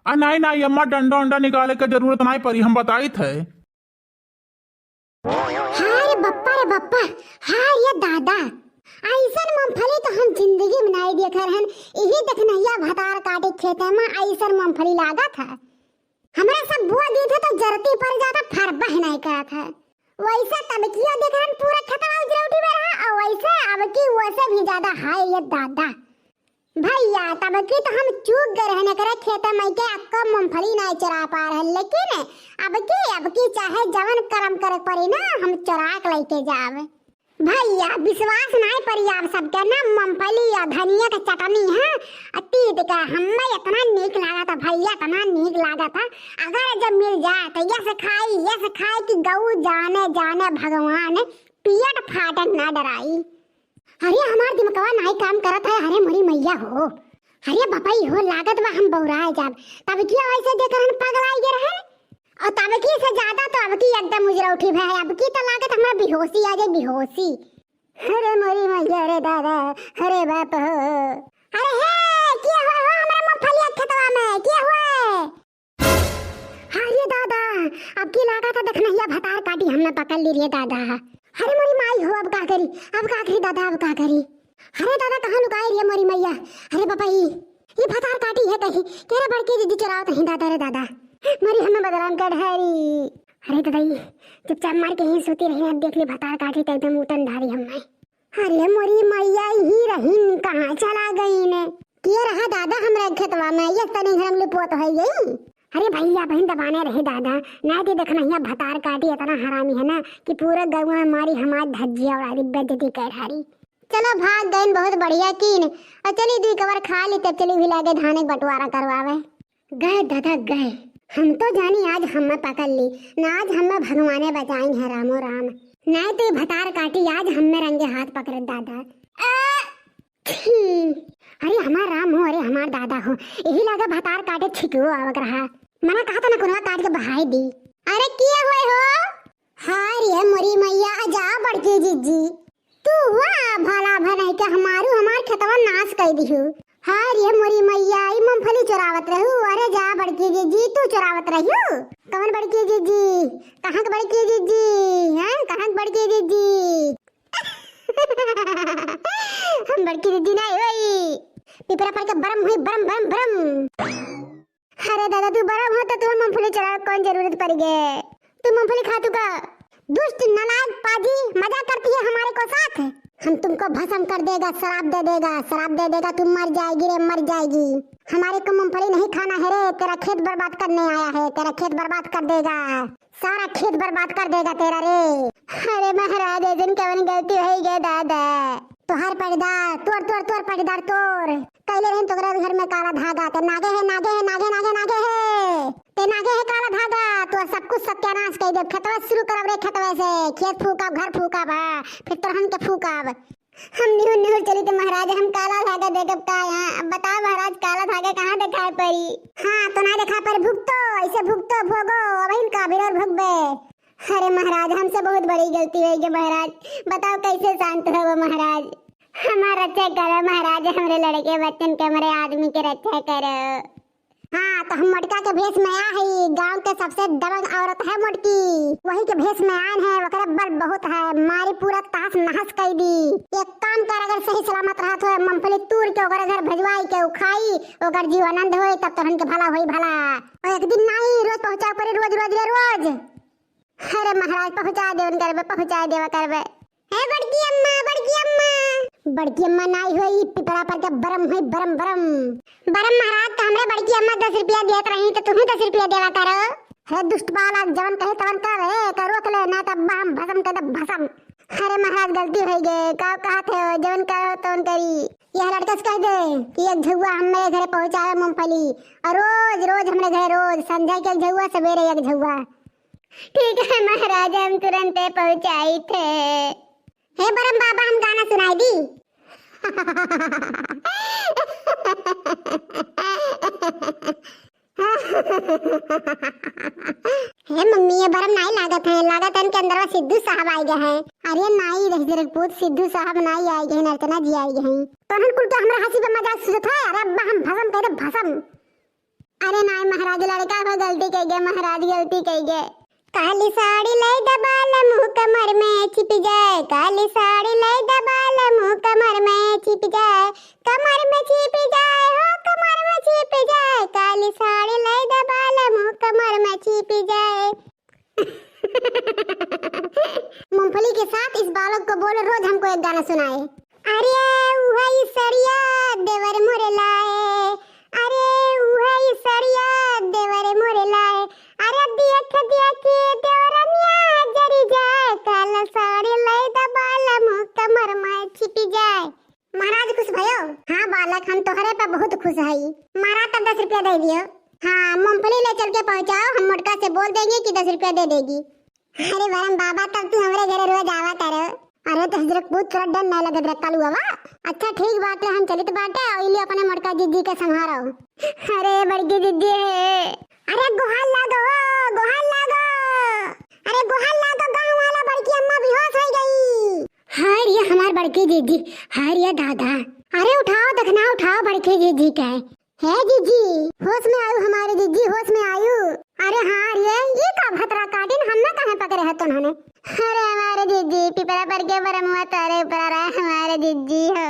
नहीं नहीं अम्मा, डंडा उंडा निकाले की जरूरत नहीं पड़ी, हम बताई थे। हाँ रे बप्पा, हाँ ये दादा, ऐसन मूंगफली तो हम जिंदगी में नहीं देखे रहन। यही देखनैया भतार काटे खेत में ऐसन मूंगफली लागत है। हमरा सब बुआ दी थे तो जरती पर जाता फरबह नहीं करत है। वैसे तब किया देख रहन पूरा खतरा उजरौटी में रहा, और वैसे अब की वैसे भी ज्यादा हाय ये दादा। भैया तब की तो हम चूक गए रहने करे खेत में के अक्का मूंगफली नहीं चरा पा रहे, लेकिन अब की चाहे जवन कर्म करे पड़ी ना, हम चरा के लेके जावे। भैया विश्वास नहीं पड़ी आप सबके ना, मूंगफली या धनिया का चटनी है तीत का, हमें इतना नीक लगा था भैया, इतना नीक लगा था। अगर जब मिल जाए तो ये से खाई कि गऊ जाने जाने भगवान पियट फाटक ना डराई। अरे हमार दिमागवा नहीं काम करत है, अरे मरी मैया हो, अरे बापाई हो लागत बा हम बौराए जाब। तब की ऐसे देकर हम पगलाई गे रहे, और तब की से ज्यादा तो अब की एकदम उजरौठी है, अब की तो लागत हमरा बेहोशी आ जाए, बेहोशी। अरे मरी मैया रे दादा, अरे बाप हो, अरे हे क्या हुआ हो हमरा मूंगफली खेतवा में, क्या हुआ? अरे दादा अब की लागत है देखनैया भतार काटी हमने पकड़ ली रे दादा। अरे मोरी माई हो, अब का करी दादा, अब का करी? अरे दादा कहाँ लुकाई रे मोरी मैया? अरे बापाई ये भतार काटी है कहीं, तेरे बड़के दीदी चुराओ कहीं दादा रे दादा, मोरी हमें बदनाम कर हरी। अरे दादाई चुपचाप मार के ही सोती रही, अब देख ली भतार काटी तो एकदम उतन धारी हमें। अरे मोरी मैया ही रही कहाँ चला गई ने? क्या रहा दादा हमरा खेतवा में, ये तनी घर में लिपोत हो गई। अरे भैया बहन दबाने रहे दादा, नहीं तो देखना भतार काटी इतना हरामी है ना कि पूरा गाँव में हमारी धज्जिया उड़ा दी, बेइज्जती कर हारी। चलो भाग गए, बहुत बढ़िया कीन, और चली दी कवर खा ली, तब चली भी लागे धाने बंटवारा करवावे। गए दादा गए, हम तो जानी आज हमें पकड़ ली ना, आज हमें भगवाने बचाई है रामो राम, नहीं तो भतार काटी आज हमें रंगे हाथ पकड़े दादा। अरे हमार राम हो, अरे हमार दादा हो, यही लगा भतार काटे छिटो आवक रहा, मना कहा था ना कुनवा काट के बहाई दी। अरे किया हुए हो? हाय रे मोरी मैया, जा बड़की जीजी तू वाह भला भलाई के हमार खेतवा नाश कर दिहु। हाय रे मोरी मैया ई मूंगफली चुरावत रहू, अरे जा बड़की जीजी तू चुरावत रहू। कौन बड़की जीजी? कहां के बड़की जीजी? हैं कहां के बड़की जीजी? हम बड़की दीदी नहीं होई, पिपरा पर के बरम हुई, बरम। अरे दादा तू बरम हो तो तू मूंगफली चढ़ा कौन जरूरत पड़ गए? तू मूंगफली खा तू का दुष्ट नालायक पाजी, मजाक करती है हमारे को साथ। हम तुमको भस्म कर देगा, शराब दे देगा, तुम मर जाएगी रे, मर जाएगी। हमारे को मूंगफली नहीं खाना है रे, तेरा खेत बर्बाद करने आया है, तेरा खेत बर्बाद कर देगा, सारा खेत बर्बाद कर देगा तेरा रे। अरे महाराज दिन कवन गलती हो गई दादा, तोहर पड़ीदार तोर पड़ीदार तोर कैले रहन तोरा घर में काला धागा ते नागे है ते नागे है काला धागा, तो सब कुछ सत्यानाश कर दे। खेतवा शुरू करब रे, खेतवा से खेत फूकब, घर फूकब, फिर तोहन के फूकब। हम निहुर चली तो महाराज हम काला धागा देखब का यहाँ? अब बताओ महाराज काला धागा कहाँ दिखाई पड़ी? हाँ तो ना दिखा पर भुगतो, ऐसे भुगतो भोगो, अब इनका भी और भुगबे। अरे महाराज हमसे बहुत बड़ी गलती हुई है महाराज, बताओ कैसे शांत हो वो महाराज? हमारा रक्षा करो महाराज, हमारे लड़के बच्चन के, हमारे आदमी के रक्षा करो। हाँ तो हम मोटका के भेष में आए हैं, गांव के सबसे दबंग औरत है मोटकी, वही के भेष में आए हैं, वकरा बल बहुत है, मारी पूरा ताश नहस कर दी। एक काम कर, अगर सही सलामत रहा तो मूंगफली तूर के ओकर घर भेजवाई के उखाई, ओकर जीवानंद होई, तब तोहन के भला होई भला। और एक दिन नहीं रोज पहुंचा पड़े, रोज। अरे महाराज पहुंचा देवा करबे। हे बड़की अम्मा नहीं हुई, पिपरा पर के बरम हुई, बरम महाराज तो हमरे बड़की अम्मा 10 रुपया देत रही, तो तुम्हें 10 रुपया देवा करो। हे दुष्ट बालक जवन कहे तवन कर रोक ले, ना तब हम भस्म कर दे भस्म। अरे महाराज गलती हो गई, का कहा थे जवन कहो तवन करी। यह लड़का से कह दे कि एक झुआ हमारे घर पहुंचाए मूंगफली, और रोज हमरे घर रोज संध्या के एक झुआ, सवेरे एक झुआ। ठीक है महाराज हम तुरंत पहुंचाई थे। हे बरम बाबा हम गाना सुनाई दी। हे मम्मी ये बरम नहीं लागत है के अंदर सिद्धू साहब आई गए हैं। अरे नहीं रजपूत सिद्धू साहब नहीं आई गए, नर्तना जी आई गए हैं। तो कुल तो हमरा हंसी पे मजाक सुनत है। अरे अब्बा हम भस्म कर दे भस्म। अरे नहीं महाराज लड़का को गलती कह गए, महाराज गलती कह गए। काली साड़ी लई दबाल मुंह कमर में छिप जाए, काली साड़ी लई दबाल मुंह कमर में छिप जाए, कमर में छिप जाए हो कमर में छिप जाए, काली साड़ी लई दबाल मुंह कमर में छिप जाए। मूंगफली के साथ इस बालक को बोलो रोज हमको एक गाना सुनाए। अरे वही सरिया देवर मोरे लाए, अरे वही सरिया देवर मोरे लाए, अरे देख के देवरनिया जरी जाए, काला साड़ी लई दबाल मुंह कमर में छिप जाए। महाराज खुश भयो? हाँ बालक हम तोहरे पे बहुत खुश हई। महाराज तब 10 रुपया दे दियो। हाँ मूंगफली ले चल के पहुँचाओ, हम मोटका से बोल देंगे कि 10 रुपया दे देगी। अरे वरम बाबा तब तू हमारे घर रोज आवा करो। अरे तो हजरत पूत थोड़ा डर नहीं लगे कालू बाबा। अच्छा ठीक बात है, हम चलित बाटे और इली अपने मोटका जिद्दी के संभारो। अरे बड़की जिद्दी है। अरे गुहाल लागो, गुहाल लागो, अरे गुहाल लागो, गांव वाला बड़की अम्मा बेहोश हो गई। हाय ये हमार बड़की जिद्दी, हाय ये दादा। अरे उठाओ देखना, उठाओ बड़की जिद्दी के है जीजी, होश में आयु हमारी जीजी, होश में आयु। अरे हाँ ये का भतरा काटिन हमने कहाँ पकड़े है तुन्होंने। अरे हमारे जीजी पिपरा पर के बरम हुआ तारे ऊपर रहा हमारे जीजी हो,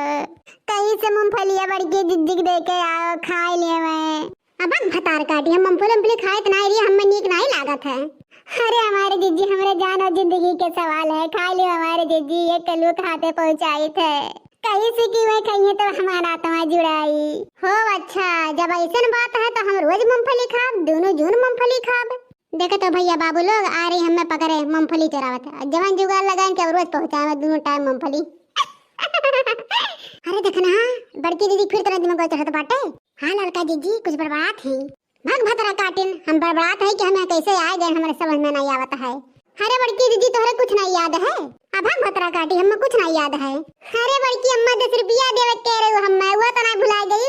कहीं से मूंगफलियां बड़की जीजी के दे के आओ खा लिए मैं। अब भतार काटी हम मूंगफली खाए तो नहीं रही, हमें नीक नहीं लागत है। अरे हमारे जीजी हमारे जान और जिंदगी के सवाल है, खा लियो हमारे जीजी, ये कलू खाते पहुँचाई थे कहीं से की वह कहीं तो हमारा आत्मा जुड़ाई हो। अच्छा जब ऐसा बात है तो हम रोज मूंगफली खाब, दोनों जून मूंगफली खाब। देखे तो भैया बाबू लोग आ रही हमें पकड़े मूंगफली चरावत, जवान जुगाड़ लगाए के रोज पहुँचाए दोनों टाइम मूंगफली। अरे देखना बड़की दीदी फिर तरह दिमाग चढ़त बाटे। हाँ लड़का जीजी कुछ बर्बाद है, भग भतरा काटिन हम बर्बाद है कि हमें कैसे आए गए हमारे समझ में नहीं आवत है। अरे बड़की दीदी तोहरे कुछ नहीं याद है? अब हम भतरा काटी हमें कुछ नहीं याद है। अरे बड़की अम्मा 10 रुपया देवे कह रही हमें, वो तो नहीं भुला गई।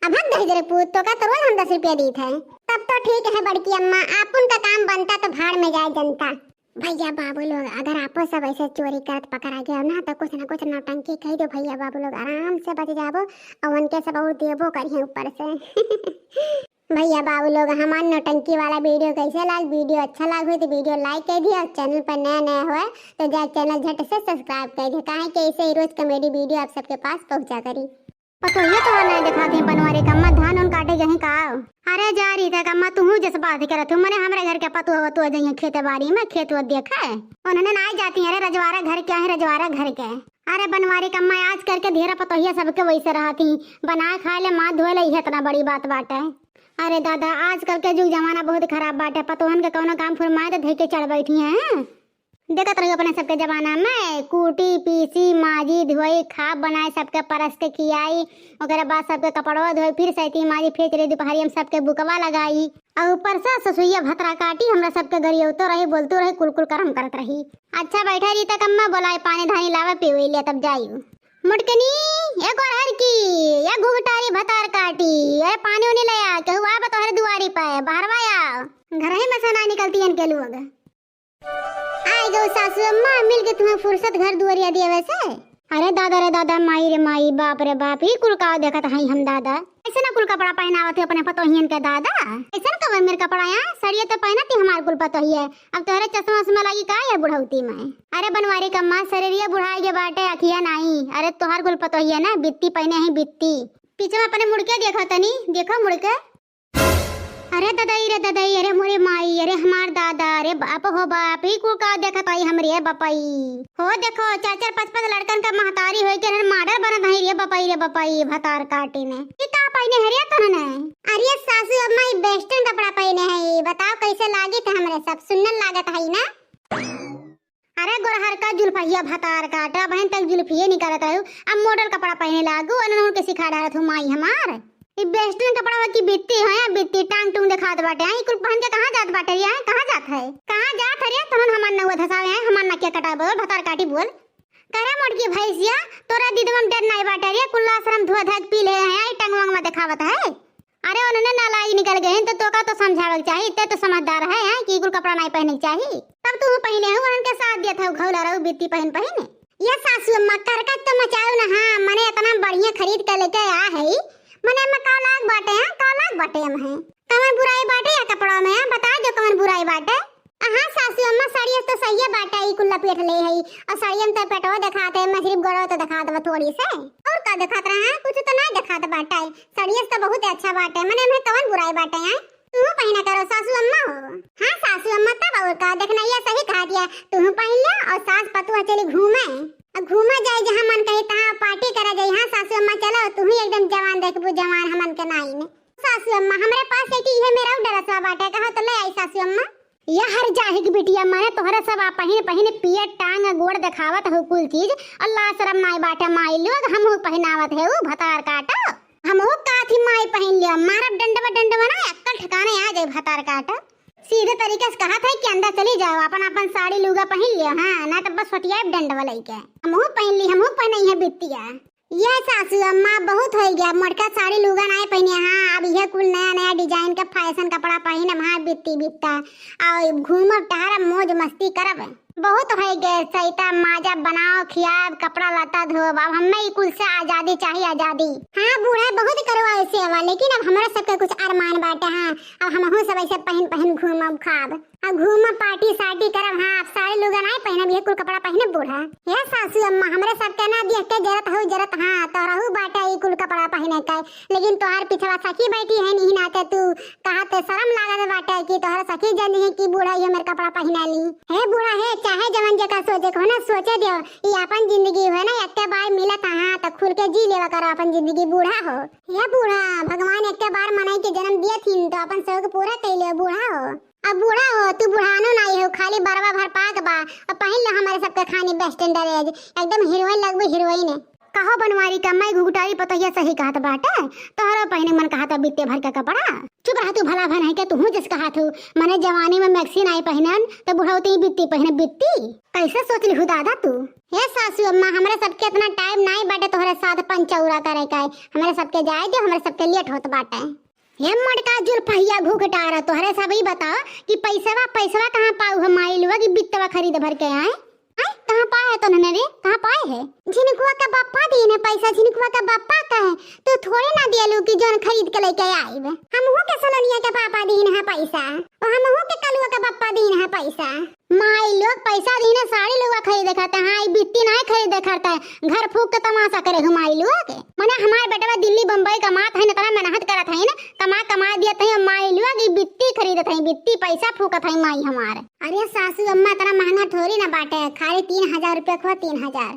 अब हम दे रे पूत तो का तो रोज हम 10 रुपया दी थे। तब तो ठीक है बड़की अम्मा, आपन का काम बनता तो भाड़ में जाए जनता। भैया बाबू लोग अगर आपो सब ऐसे चोरी करत पकड़ा गया ना तो कुछ ना कुछ नौटंकी कह दो भैया बाबू लोग, आराम से बच जाबो और उनके सब और देबो करिए ऊपर से। भैया बाबू लोग हमारे नौटंकी वाला वीडियो कैसे लाग, वीडियो अच्छा लाग हो तो वीडियो लाइक कर दिया और चैनल पर नया हुआ तो जा चैनल झट से सब्सक्राइब कर दिया, कहे कि ऐसे ही रोज कॉमेडी वीडियो आप सबके पास पहुंचा करी। पतोहिया तो नहीं दिखाते हैं बनवारी कम्मा धान उन काटे गए का। अरे जा रही था कम्मा तू जैसे बात करत हूँ, मैंने हमारे घर के पतु हो तो जाइए खेते बाड़ी में, खेत वो देखा है उन्होंने ना जाती है। अरे रजवाड़ा घर क्या है, रजवाड़ा घर क्या है। अरे बनवारी कम्मा आज करके धेरा पतोहिया सबके वैसे रहती, बना खा ले माँ धोए ले, इतना बड़ी बात बात है। अरे दादा आजकल के युग जमाना बहुत खराब बाटे, पतोहन के कोनो काम फुरमाए तो धे के चढ़ बैठी हैं। देखत रहियो अपने सबके जमाना में कूटी पीसी माजी धोई खाप बनाए सबके परस के खियाई, ओकरे बाद सबके कपड़वा धोई फिर सैती माजी फिर चले दोपहरी हम सबके बुकवा लगाई और ऊपर से ससुइया भतरा काटी हमरा सबके गरियोतो रही बोलतो रही कुलकुल करम करत रही। अच्छा बैठा रही तक अम्मा बोलाए पानी धानी लावे पीवे लिया तब जायू मुटकनी एक और हर की या घुघटारी भतार काटी। अरे पानी उनी ले आ कहू आ तोहरे दुआरी पे बाहरवा आ, घर ही में से ना निकलती हैं के लोग। आई गो सासू अम्मा मिल के तुम्हें फुर्सत घर दुआरिया दिए वैसे। अरे दादा रे दादा माई रे माई बाप रे बाप ही कुलका देखत हई हम दादा, ऐसे ना कुल कपड़ा पहनावत है अपने पतोहियन के दादा, ऐसा कवर मेरे कपड़ा यहाँ सरिये तो पहनती हमारे कुल पतोहिया, अब तोहरे चश्मा उस्मा लगी का है बुढ़ौती में। अरे बनवारी कम्मा शरीरिया बुढ़ाई के बाटे अखिया नहीं, अरे तोहार कुल पतोहिया ना बित्ती पहने है बित्ती, पीछे में अपने मुड़के देखो तनी देखो मुड़के। अरे दादाई रे दादाई, अरे मोरे माई, अरे हमार दादा, अरे बाप हो बाप ही कुल का देखत आई हमरे बपाई हो। देखो 4-5 लड़कन का महतारी होय के मॉडल बनत है रे बपाई भतार काटी ने का पहने हरिया तने। अरे सासू अम्मा ई वेस्टर्न कपड़ा पहने है, बताओ कैसे लागी थे हमरे सब सुन्नन लागत है ना। अरे गोरहर का जुल्फिया भतार काटा बहन तक जुल्फिए निकालत रहू, अब मॉडल कपड़ा पहने लागू अनन के सिखा डालत हूं माई हमार। ई वेस्टर्न कपड़ा की बित्ती है बित्ती टांग टूंग दिखात बाटे, आई कुल पहन के कहां जात बाटे रे, कहां जात है कहां जात रे तनन हमान न धसावे है हमान न क्या कटा बोल भतार काटी बोल करे मोटकी भैंसिया तोरा दीदवम डर नहीं बाटे रे, कुल्ला शरम धुआ धक पी ले है आई टंग वंग में दिखावत है। अरे उन्होंने नालायक निकल गए तो तोका तो समझावे चाहिए, इतने तो समझदार है कि कुल कपड़ा नहीं पहने चाहिए, तब तू पहने हो उनके साथ दिया था घौला रहू बित्ती पहने ये सासू अम्मा करकट तो मचाऊ ना। हां मने इतना बढ़िया खरीद के लेके आ है, मने में कालाग बाटे हम है कह कौन बुराई बाटे या कपड़ा में बता दो कौन बुराई बाटे। हाँ सासू अम्मा साड़ी तो सही है बाटा ई कुल्ला पेट ले है और साड़ी में तो पेटवा दिखाते हैं, मैं सिर्फ गड़ो तो दिखा दो थोड़ी से और का दिखात रहा है, कुछ तो नहीं दिखाता बाटा है। साड़ी तो बहुत अच्छा बाटा है, मैंने कौन बुराई बाटे है। तू पहना करो सासू अम्मा हो। हाँ सासू अम्मा तब और का देखना ये सही कहा दिया, तू पहन ले और सास पतुआ चली घूमे घूमा जाए जहाँ मन कहे तहाँ पार्टी करा जाए। हाँ सासू अम्मा चलो तू ही एकदम जवान देखबू, जवान हमन के नाई ने। सासू अम्मा हमारे पास एक है मेरा डरसा बाटा कहा तो ले आई सासू अम्मा। यह हर जाहे की बिटिया माने तोहरा सब आप पहने पिए टांग गोड़ दिखावत हो कुल चीज, अल्लाह शर्म नाई बाटे माई लोग हम पहनावत है वो भतार काटा हम काथी माई पहन लिया मारब डंडवा ना अक्कल ठिकाने आ जाए भतार काटा। सीधे तरीके से कहा था कि अंदर चली जाओ अपन साड़ी लुगा पहन लियो। हाँ ना तो बस फटिया डंडवा लेके हम पहन ली, हम पहने है बिटिया। यह सासू अम्मा बहुत हो गया, मोटका साड़ी लुगा नहीं पहने। हाँ अब यह कुल नया नया डिजाइन का फैशन कपड़ा पहने हाँ बित्ता और घूमब टहरब मौज मस्ती करब बहुत हो गए। सैता माजा बनाओ खियाब कपड़ा लता धोब, अब हमें कुल से आजादी चाहिए आजादी। हाँ बूढ़ा बहुत करवा सेवा, लेकिन अब हमारा सबका कुछ अरमान बाटे। हाँ अब हम सब ऐसे पहन घूमब खाब अब घूमब पार्टी सार्टी करब। हाँ अब साड़ी लुगा नहीं पहनब, ये कुल कपड़ा पहने बूढ़ा। ये सासू अम्मा हमारे सब के ना देख के जरूरत हाँ तो रहू बाटा ये कुल कपड़ा पहने का, लेकिन तोहर पिछवा सखी बैठी है नहीं नाते तू कहा तो शर्म लागत बाटा कि तोहर सखी जन है कि बूढ़ा ये मेरे कपड़ा पहना ली है। बूढ़ा है चाहे जवन जगह सोचे को ना सोचे दियो, ये अपन जिंदगी है ना एक बार मिलत हाँ तो खुल के जी लेवा करो अपन जिंदगी। बूढ़ा हो ये बूढ़ा भगवान एक बार मनाई के जन्म दिया थी तो अपन शौक पूरा कर लियो। बूढ़ा हो अब बूढ़ा हो तू बुढ़ानो नहीं हो, खाली बरवा भर पाक बा और पहन लो हमारे सबके खानी बेस्ट ड्रेस एकदम हीरोइन लगबो हीरोइन है। कहो बनवारी का मैं घुघटारी पतैया सही कहत बाटे, तोहरा पहने मन कहा था बित्ते भर का कपड़ा। चुप रह तू भला भन है के तू जिस कहा तू मने जवानी में मैक्सी नहीं पहनन तो बुढ़ावती ही बित्ती पहने बित्ती कैसे सोच ली दादा तू। हे सासू अम्मा हमारे सबके इतना टाइम नहीं बाटे तोहरे साथ पंचौरा करे का, हमारे सबके जाए दे हमारे सबके लेट होत बाटे। ये मटका जुल्फिया घुघटारा तोहरे सब ही बता कि पैसवा कहाँ पाऊ है माई लुआ कि बित्तवा खरीद भर के आए कहाँ पाए तो नने रे कहाँ पाए है। झिनकुआ का बापा दी ने पैसा, झिनकुआ का बापा का है तो थोड़े ना दिया कि जोन खरीद के लेके आईब। हम हो के सलोनिया के पापा दी है पैसा और हम हो के कलुआ का बापा दी है पैसा। माई लोग पैसा दी ने साड़ी लुआ खरीदे खाते हैं, हाँ बित्ती नहीं खरीदे करता है घर फूक के तमाशा करे माई लुआ के। मने हमारे बेटा दिल्ली बम्बई कमात है ना मेहनत करत है ना कमा दिया थे माई लुआ की बित्ती खरीदत है बित्ती पैसा फूकत है माई हमारे। अरे सासू अम्मा इतना महंगा थोड़ी ना बाटे, खाली 3000 रुपया को 3000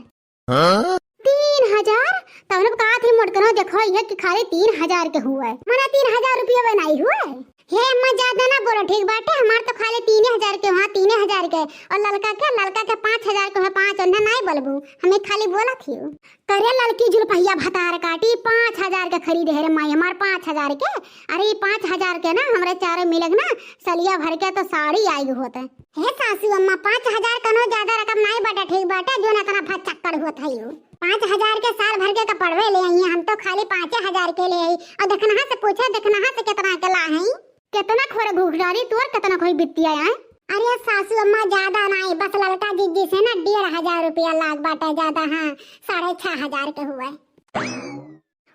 3000 तब लोग कहा थी मोट करो देखो ये कि खाली 3000 के हुए मना 3000 रुपया बनाई हुए। हे अम्मा ज्यादा ना बोलो ठीक बाटे, हमार तो खाली 3000 के वहाँ 3000 के और लड़का के 5000 के 5 और नहीं बोलबू हमें खाली बोला थी करे लड़की जुल्फिया भतार काटी 5000 के खरीदे है रे माई हमार 5000 के। अरे 5000 के ना हमारे चारों मिलेग ना सलिया भर के तो साड़ी आई होते। हे सासू अम्मा 5000 कनो ज्यादा रकम नहीं बाटा ठीक बाटे जो ना तना फट चक्कर होत है 5000 के साल भर के कपड़वे ले आई हम तो खाली 5000 के ले आई और देखना से पूछे देखना से कितना के ला है कितना खोरे घुघटारी तोर कितना कोई बित्तिया है। अरे सासू अम्मा ज्यादा नहीं बस लड़का जिद्दी से ना 1500 रुपया लाग बाटा ज्यादा हाँ 6500 के हुए।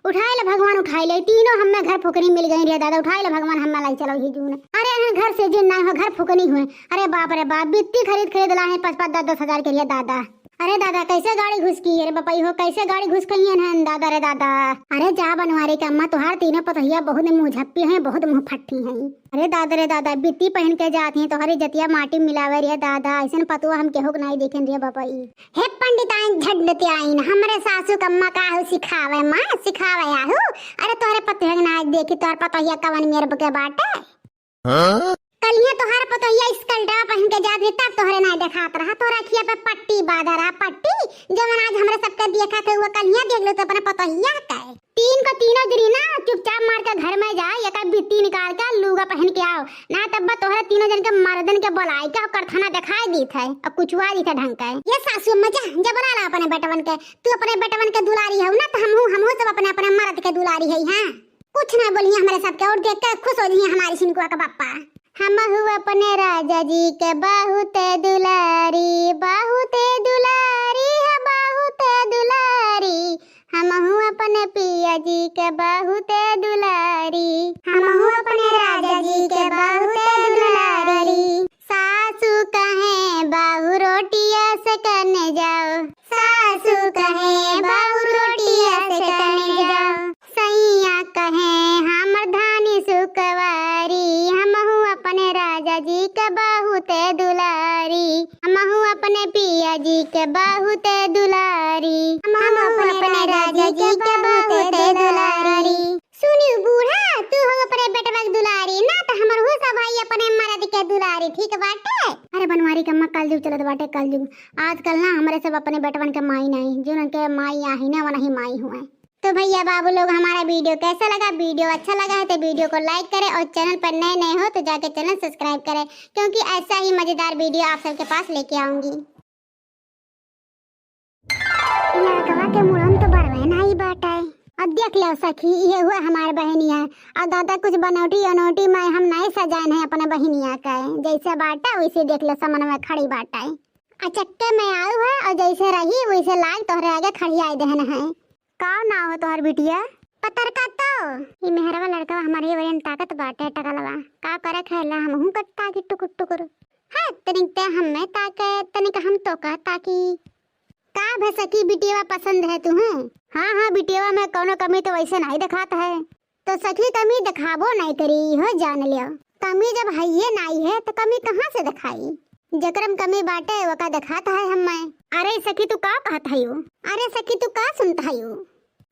उठाए ले भगवान उठाए ले तीनों हमें घर फुकनी मिल गई रे दादा उठाए ले भगवान हमें लाई चलो ही जून। अरे घर से जिन नहीं हो घर फुकनी हुए। अरे बाप बित्ती खरीद ला है 5-10 हजार के लिए दादा। अरे दादा कैसे गाड़ी घुस की अरे बपाई हो कैसे गाड़ी घुस गई है दादा रे दादा। अरे जा बनवारी का अम्मा तुहार तीनों पतहिया बहुत मुँह झप्पी है बहुत मुँह फट्टी है। अरे दादा रे दादा बित्ती पहन के जाती है तोहरी जतिया माटी मिलावे रे दादा ऐसे पतुआ हम केहू नहीं देखे रे बपाई। हे पंडिताइन झंडते आइन हमारे सासू कम्मा काहू सिखावे माँ सिखावे आहू। अरे तोहरे पतहिया ना देखी तोहर पतहिया कवन मेरे के बाटे कलिया तोहर पतहिया स्कल्टा पहन के जात है तब तोहरे नहीं देखात रहा तोरा खिया पे पट्टी बांधा रहा पट्टी जवन आज हमरे सबके देखा थे वो कलिया देख लो तो अपने पतहिया का तीन को तीनों गिरी ना चुपचाप मार के घर में जा या का बित्ती निकाल के लूगा पहन के आओ ना तब तोहरे तीनों जन के मर्दन के बोलाई के करथना दिखाई दी थे और कुछ हुआ दी थे ढंग का। ये सासू अम्मा जा बना ला अपने बेटवन के तू अपने बेटवन के दुलारी हो ना तो हमहू सब अपने अपने मर्द के दुलारी है। हाँ कुछ ना बोलिए हमारे सबके और देख के खुश हो जाइए हमारी सिनकुआ का पापा। हम अपने राजा जी के बहुत दुलारी है बहुत दुलारी हम अपने पिया जी के बहुत दुलारी हम अपने राजा जी बाटे कलयुग। आजकल ना हमारे सब अपने बेटवन के माई नहीं, जो उनके माई आही ना वो नहीं माई हुए। तो भैया बाबू लोग, हमारा वीडियो कैसा लगा? वीडियो अच्छा लगा है तो वीडियो को लाइक करें और चैनल पर नए हो तो जाके चैनल सब्सक्राइब करें, क्योंकि ऐसा ही मजेदार वीडियो आप सबके पास लेके आऊंगी। लड़कवा के मुड़न तो बरवे नहीं बाटे। अब देख लो सखी, ये हुआ हमारे बहनिया। और दादा कुछ बनौटी अनौटी में हम नहीं सजाए हैं अपने बहनिया का, जैसे बाटा वैसे देख लो समन में खड़ी बाटा है। अचक्के में आऊ है और जैसे रही वैसे लाग तोहरे आगे खड़ी आई दहन है। का ना हो तोहर बिटिया? पतरका तो ये मेहरवा लड़का हमारे वजन ताकत बाटे टकलवा। का करे खेला हमहू कट्टा की टुकुर टुकुर है तनिक ते हम में ताकत तनिक हम तो का ताकि का भैसा की बिटिया पसंद है तुम्हें? हाँ बिटिया में कोनो कमी तो वैसे नहीं दिखाता है। तो सखी कमी दिखाबो नहीं करी हो, जान लियो। कमी जब है ये नहीं है तो कमी कहाँ से दिखाई? जकरम कमी बाटे वो का दिखाता है हमें। अरे सखी तू का कहता है? अरे सखी तू का सुनता है?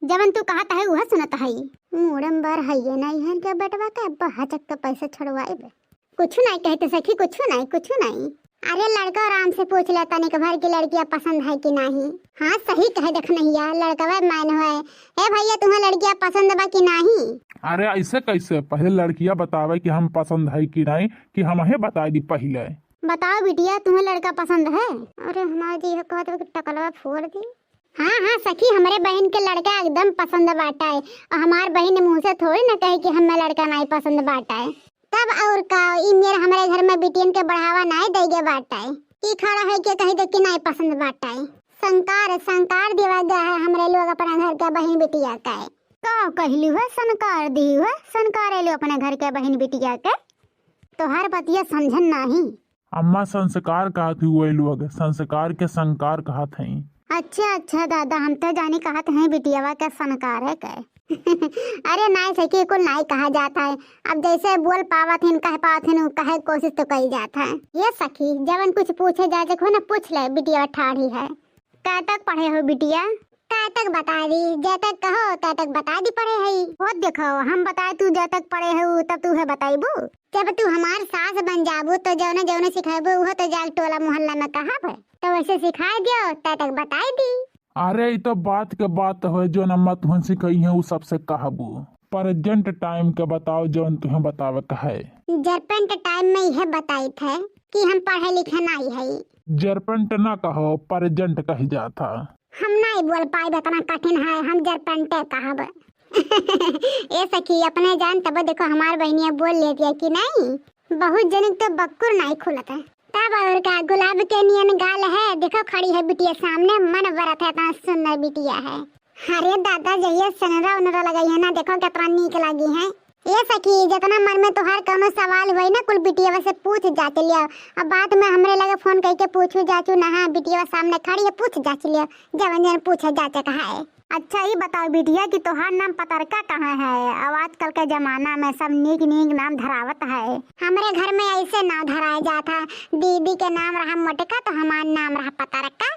जवन तू कहता है वह सुनता है। मुड़म बार है ये नहीं है क्या बेटवा का बहाचक तो पैसे छड़वाए बे। कुछ नहीं कहते सखी, कुछ नहीं। अरे लड़का आराम से पूछ लेता नहीं कि भर की लड़कियां पसंद है कि नहीं। हाँ सही कहे देख नहीं यार, लड़का मान है। ए भैया तुम्हें लड़कियां पसंद बा कि नहीं? अरे ऐसे कैसे? पहले लड़कियां बतावे कि हम पसंद है कि नहीं, कि हम ही बता दी पहले। बताओ बिटिया तुम्हें लड़का पसंद है? अरे हमारे जी कहते टकलवा फोड़ दी। हाँ सखी, हमारे बहन के लड़का एकदम पसंद बाटा है और हमारे बहन मुँह से थोड़ी ना कहे कि हमें लड़का नहीं पसंद बाटा है। तब और का मेरे हमारे घर में बिटियन के बढ़ावा नहीं देगे बाटा है कि खड़ा है कि कहीं कि नहीं पसंद बाटा है। संकार दिवा गया है हमारे लोग अपने घर के बहन बिटिया का है। का कहलू है संकार दी है? संकार लो अपने घर के बहन बिटिया के तो हर बतिया समझन नहीं। अम्मा संस्कार कहती हुए लोग संस्कार के संकार कहत हैं। अच्छा दादा, हम तो जाने कहते हैं बिटियावा का संकार है क्या? अरे नहीं सखी, कुल नहीं कहा जाता है। अब जैसे बोल पावत हिन कह पावत हिन कहे कोशिश तो कही जाता है। ये सखी जवन कुछ पूछे जाए हो ना पूछ ले, बिटिया ठाड़ी है। क्या तक पढ़े हो बिटिया? क्या तक बता दी, जब तक कहो तब तक बता दी पढ़े है। बहुत देखो हम बताए तू जब तक पढ़े हो तब तू है बताइबू। जब तू हमार सास बन जाबू तो जौने सिखाबू वो तो जाग टोला मोहल्ला में कहा तो वैसे सिखा दियो तब तक बताई दी। अरे ये तो बात के बात है, जो नम्मा तुहन सिखाई है वो सबसे कहबू। प्रेजेंट टाइम के बताओ जो तुम्हें बतावे है। जरपेंट टाइम में यह बताई थे कि हम पढ़े लिखे नहीं है। जरपेंट ना कहो, प्रेजेंट कही जाता। हम नहीं बोल पाए, इतना कठिन है, हम जरपेंट कहब। ये सखी अपने जान तब देखो हमार बहनिया बोल लेती है कि नहीं। बहुत जनिक तो बक्कुर नहीं खुलता है। तब और का गुलाब के नियन गाल है, देखो खड़ी है बिटिया सामने, मन भरत है, इतना सुंदर बिटिया है। अरे दादा जहिया सनरा उनरा लगाई है ना, देखो कितना नीक लगी है। ये सखी जितना मन में तोहार कोनो सवाल हुई ना कुल बिटिया से पूछ जाच लिया। अब बात में हमरे लगे फोन करके पूछू जाचू ना। हाँ बिटिया सामने खड़ी है, पूछ जाच लिया जवन पूछे जाचे कहा है। अच्छा ये बताओ बिटिया कि तोहार नाम पतरका कहाँ है? अब आजकल के जमाना में सब नीक नाम धरावत है। हमारे घर में ऐसे नाम धराया जाता, दीदी के नाम रहा मटका तो हमारा नाम रहा पतरका।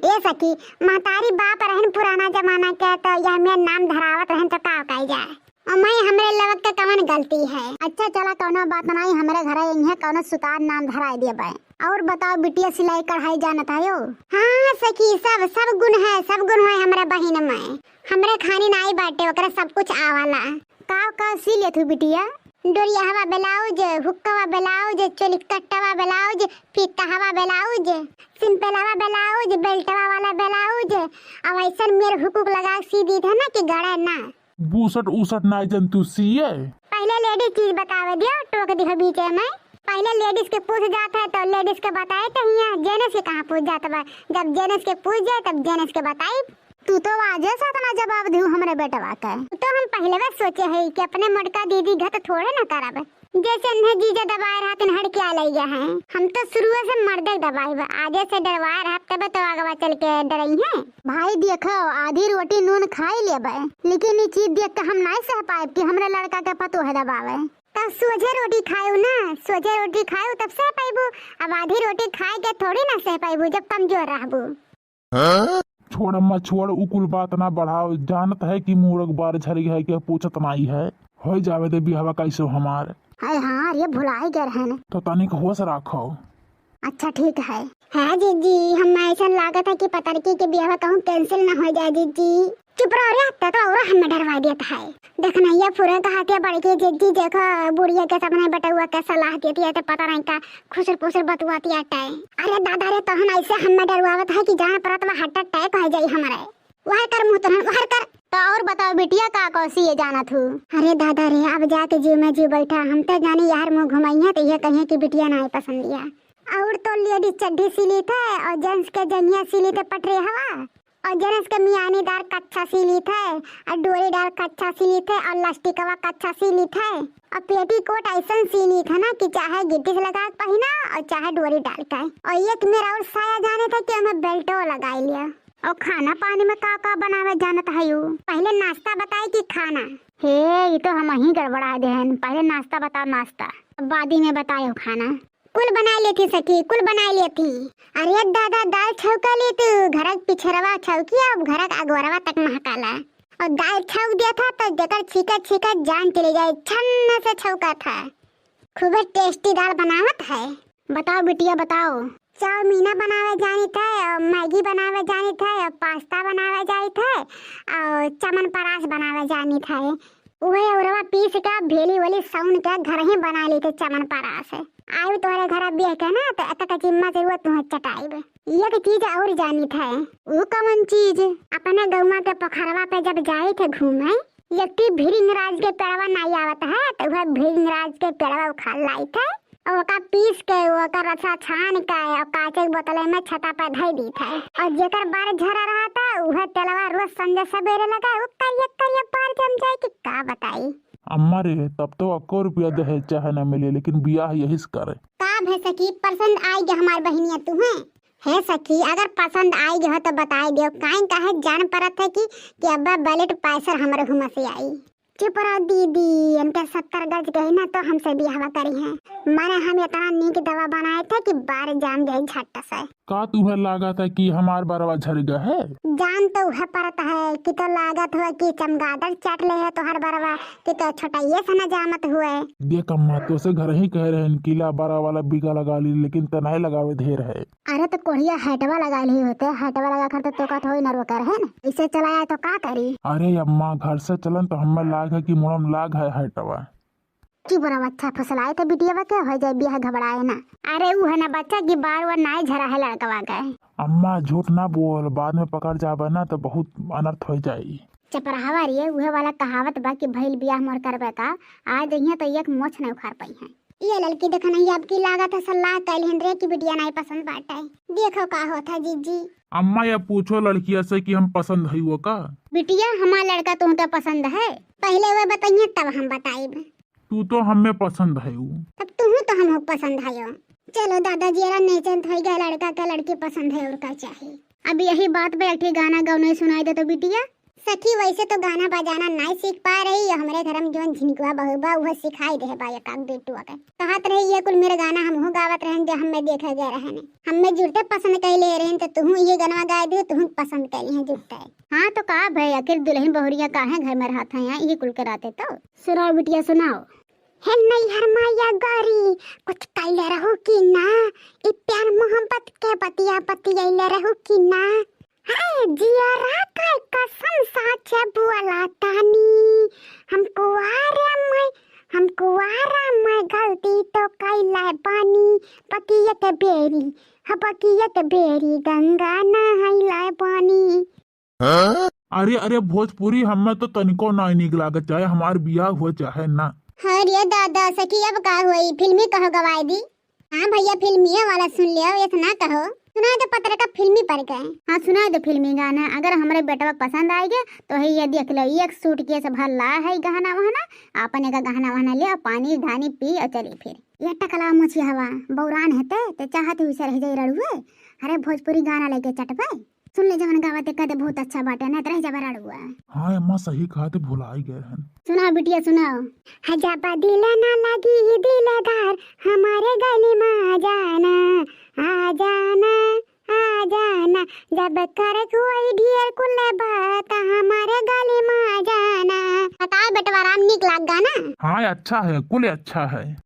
ये सखी महतारी बाप रहन पुराना जमाना के तो यह मेरा नाम धरावत रहन तो का कही जाए। अम्माई हमरे लवक के कवन गलती है? अच्छा चला कोनो बात नहीं, हमारे घर इन्हें कोनो सुतार नाम धराई दिए बे। और बताओ बिटिया सिलाई कढ़ाई जानत है? हाँ सखी सब गुण है हमारे बहन में। हमरे खानी नाई बाटे ओकरा सब कुछ आवाला। का सी ले तू बिटिया? डोरिया हवा ब्लाउज, हुक्का ब्लाउज, चोली कट्टा ब्लाउज, फीता हवा ब्लाउज, सिंपल हवा ब्लाउज, बेल्टवा वाला ब्लाउज। अब ऐसा मेरे हुकुक लगा सी दी था ना कि गड़ा ना। बूसट उसट ना जंतु सीए। पहले लेडीज चीज बतावे दियो, टोक दियो बीच में। पहले लेडीज के पूछ जाता है तो लेडीज के बताए तो यहाँ जेंट्स के कहाँ पूछ जाता है। जब जेंट्स के पूछ जाए तब जेंट्स के बताई। तू तो आजे सातना जवाब दियो हमरे बेटवा का। तो हम पहले बार सोचे है कि अपने मटका दीदी घर थोड़े ना करावे। जैसे इन्हें जीजा दबाए रहते हट क्या ले गया है। हम तो शुरू से मर्दे दबाए आगे से डरवाए रहते तब तो आगे चल के डरई है। भाई देखो आधी रोटी नून खाई लेबे, लेकिन ये चीज देख के हम नहीं सह पाए कि हमरे लड़का के पतो है दबावे। तब सोझे रोटी खाऊ ना, सोझे रोटी खाऊ तब सह पाइबू। अब आधी रोटी खाए के थोड़ी ना सह पाइबू जब कमजोर रहबू। छोड़ अम्मा छोड़, उकुल बात ना बढ़ाओ। जानत है कि मुर्ग बार झरी है कि पूछत नहीं है। हो जावे दे बिहवा कैसे हमार। हाय हाँ ये भुलाई गए हैं। तो तनिक होश रखो। अच्छा ठीक है जीजी, हम ऐसा लागत है कि पतरकी के ब्याह कहूँ कैंसिल ना हो जाए जीजी। चुप रहो रे, हत्ता तो और हमें डरवा देता है। देखना ये फुरे का हाथिया बढ़ के जीजी, देखो बुढ़िया के सामने बैठा हुआ कैसा लाह देती है, तो पता नहीं का खुसर पुसर बतवाती है। अरे दादा रे, तो हम ऐसे हमें डरवावत है कि जहाँ परत में हार्ट अटैक हो जाए हमारे। वह कर मुँह तो वह कर। तो और बताओ बिटिया का कौसी ये जाना थू? अरे दादा रे, अब जाके जीव में जीव बैठा, हम तो जाने यार मुँह घुमाई है तो ये कहिए कि बिटिया ना पसंद लिया। और तो लेडीज चड्ढी सिली थे और जेंट्स के जंगिया सिली थे पटरे हवा, और जेंट्स के मियानीदार कच्चा सिली थे और डोरीदार कच्चा सिली थे और लास्टिकवा कच्चा सिली थे, और पेटीकोट ऐसा सिली था ना कि चाहे गिट्टी से लगा के पहना और चाहे डोरी डाल के। और एक मेरा और साया जाने था कि हमें बेल्टो लगा लिया। और खाना पानी में का बनावे जानत है यू? पहले नाश्ता बताए कि खाना? हे ये तो हम ही गड़बड़ा दे हैं, पहले नाश्ता बताओ नाश्ता, बादी में बताओ खाना। कुल बना लेती सखी, कुल बना लेती। अरे दादा दाल छौका ले तू, घर पिछरवा छौकी अब घर अगोरवा तक महकाला, और दाल छौक दिया था तो जकर छीका जान चली जाए, छन्न से छौका था। खूब टेस्टी दाल बनावत है। बताओ बिटिया बताओ। चाउमीना बनावे जानी थे और मैगी बनावे जानी थे और पास्ता बनावे जानी थे और चमन परास बनावे जानी थे। वही औरवा पीस का भेली वाली साउन का घर ही बना ली थे चमन परास। आयु तुम्हारे घर बिया के ना तो एक चिम्मा से वो तुम्हें चटाइब। एक चीज और जानी थे। वो कौन चीज? अपने गौमा के पोखरवा पे जब जाए थे घूमे, यक्ति भीरिंगराज के पेड़वा नहीं आवत है तो वह भीरिंगराज के पेड़वा उखाड़ लाई थे और ओका पीस के ओका रसा छान के और कांचे बोतले में छता पे धई दी थे। और जेकर बार झरा रहा था वह तेलवा रोज संजय सवेरे लगा वो करिया पार जम जाए कि का बताई। अम्मा रे, तब तो 1 रुपया दहेज चाहे न मिले, लेकिन ब्याह यही से करे। का भे सखी, पसंद आएगी हमारी बहनिया तुम्हें? है सखी, अगर पसंद आएगी हो तो बताई दियो, काहे काहे जान परत है कि अब्बा बैलेट पैसा हमारे हुमा से आई। चुप रहो दीदी, इनके 70 गज गई ना तो हमसे ब्याह करी है। माने हम इतना नीक दवा बनाए थे कि बार जाम गई झट से। का तुम्हें लागत है कि हमार बरवा झर गया है? जान तो वह परत है कि तो लागत हुआ कि चमगादड़ चाट ले है तो हर बरवा कि तो छोटा ये सना जामत हुए। देख अम्मा, तो से घर ही कह रहे हैं किला बरा वाला बीघा लगा ली, लेकिन तनाई लगावे ढेर है। अरे तो कोढ़िया हेटवा लगा ली होते, हेटवा लगा कर तो का थोड़ी नरवा कर है ना, इसे चलाया तो का करी। अरे अम्मा, घर से चलन तो हमें लाग है कि मुड़म लाग है हटवा। चुप रहो, अच्छा फसलाए तो बिटिया के हो जाए ब्याह घबराए ना। अरे वो है ना बच्चा की बार वो नाई झरा है लड़कवा गए। अम्मा झूठ ना बोल, बाद में पकड़ जाबे ना तो बहुत अनर्थ हो जाई। चुप रहा रे, वह वाला कहावत बा कि भइल ब्याह मोर करबे का, आज यहाँ तो एक मोछ न उखाड़ पाई है। ये लड़की देखो नहीं आपकी लागत है सलाह कैलिहन रे की बिटिया नहीं पसंद बाटे, देखो का होता जीजी। अम्मा ये पूछो लड़किया से कि हम पसंद है वो का? बिटिया हमारा लड़का तुमके पसंद है, पहले वो बताइए तब हम बताइब। तू तो हमें पसंद है वो। तब तुम तो हम पसंद है। चलो दादाजी यार नेचन हो गया, लड़का का लड़की पसंद है और क्या चाहिए। अब यही बात पे एक गाना गाने सुनाई दे तो बिटिया। सखी वैसे तो गाना बजाना नहीं सीख पा रही, हमारे घर में जो झिनकुआ बहू बा वह सिखाई दे बा एक बेटू के कहत रही ये कुल मेरे गाना हम गावत रहन जो हमें देखा गया रहने, हमें जुड़ते पसंद कैले रहन तो तू ये गाना गा दे, तू पसंद कैली है जुड़ते। हाँ तो का भाई आखिर दुल्हन बहुरिया काहे घर में रहता है, ये कुल कराते तो सुनाओ बिटिया सुनाओ। है नहीं हर माया गारी कुछ कैले रहो कि ना, ई प्यार मोहब्बत के बतिया बतियाले रहो कि ना, हाय जिया रात का कसम साच बुआला तानी, हमको आरा मैं गलती तो कैला पानी, पकियत बेरी गंगा नहाइला पानी। अरे अरे भोजपुरी हमें तो तनिको नहीं निक लागत, चाहे हमार बियाह हो चाहे ना। अरे दादा सखी अब का हुई, फिल्मी कहो गवाई दी। हाँ भैया फिल्मी वाला सुन लिया, इतना कहो सुना दो पत्र का फिल्मी पर गए। हाँ सुना दो फिल्मी गाना, अगर हमारे बेटा पसंद आएगा तो है ये देख लो, एक सूट के सब भला है गहना वहना, अपने का गहना वहना ले पानी धानी पी और चली फिर। ये टकला मुछी हवा बौरान है तो चाहते हुए रह जाए रड़ुए। अरे भोजपुरी गाना लेके चटपे सुन ले जवन गावा ते कहते बहुत अच्छा बाटे ना तरह जबरा रड़ुआ। हाँ अम्मा सही कहा, तो भुलाई गए हैं। सुनाओ बिटिया सुनाओ। हजाबा दिल ना लगी दिलदार हमारे गली में आ जाना, आ जाना आ जाना, जब कर कोई ढेर कुल बात हमारे गली में आ जाना। बता बेटवा राम निक लाग गाना। हाँ अच्छा है, कुल अच्छा है।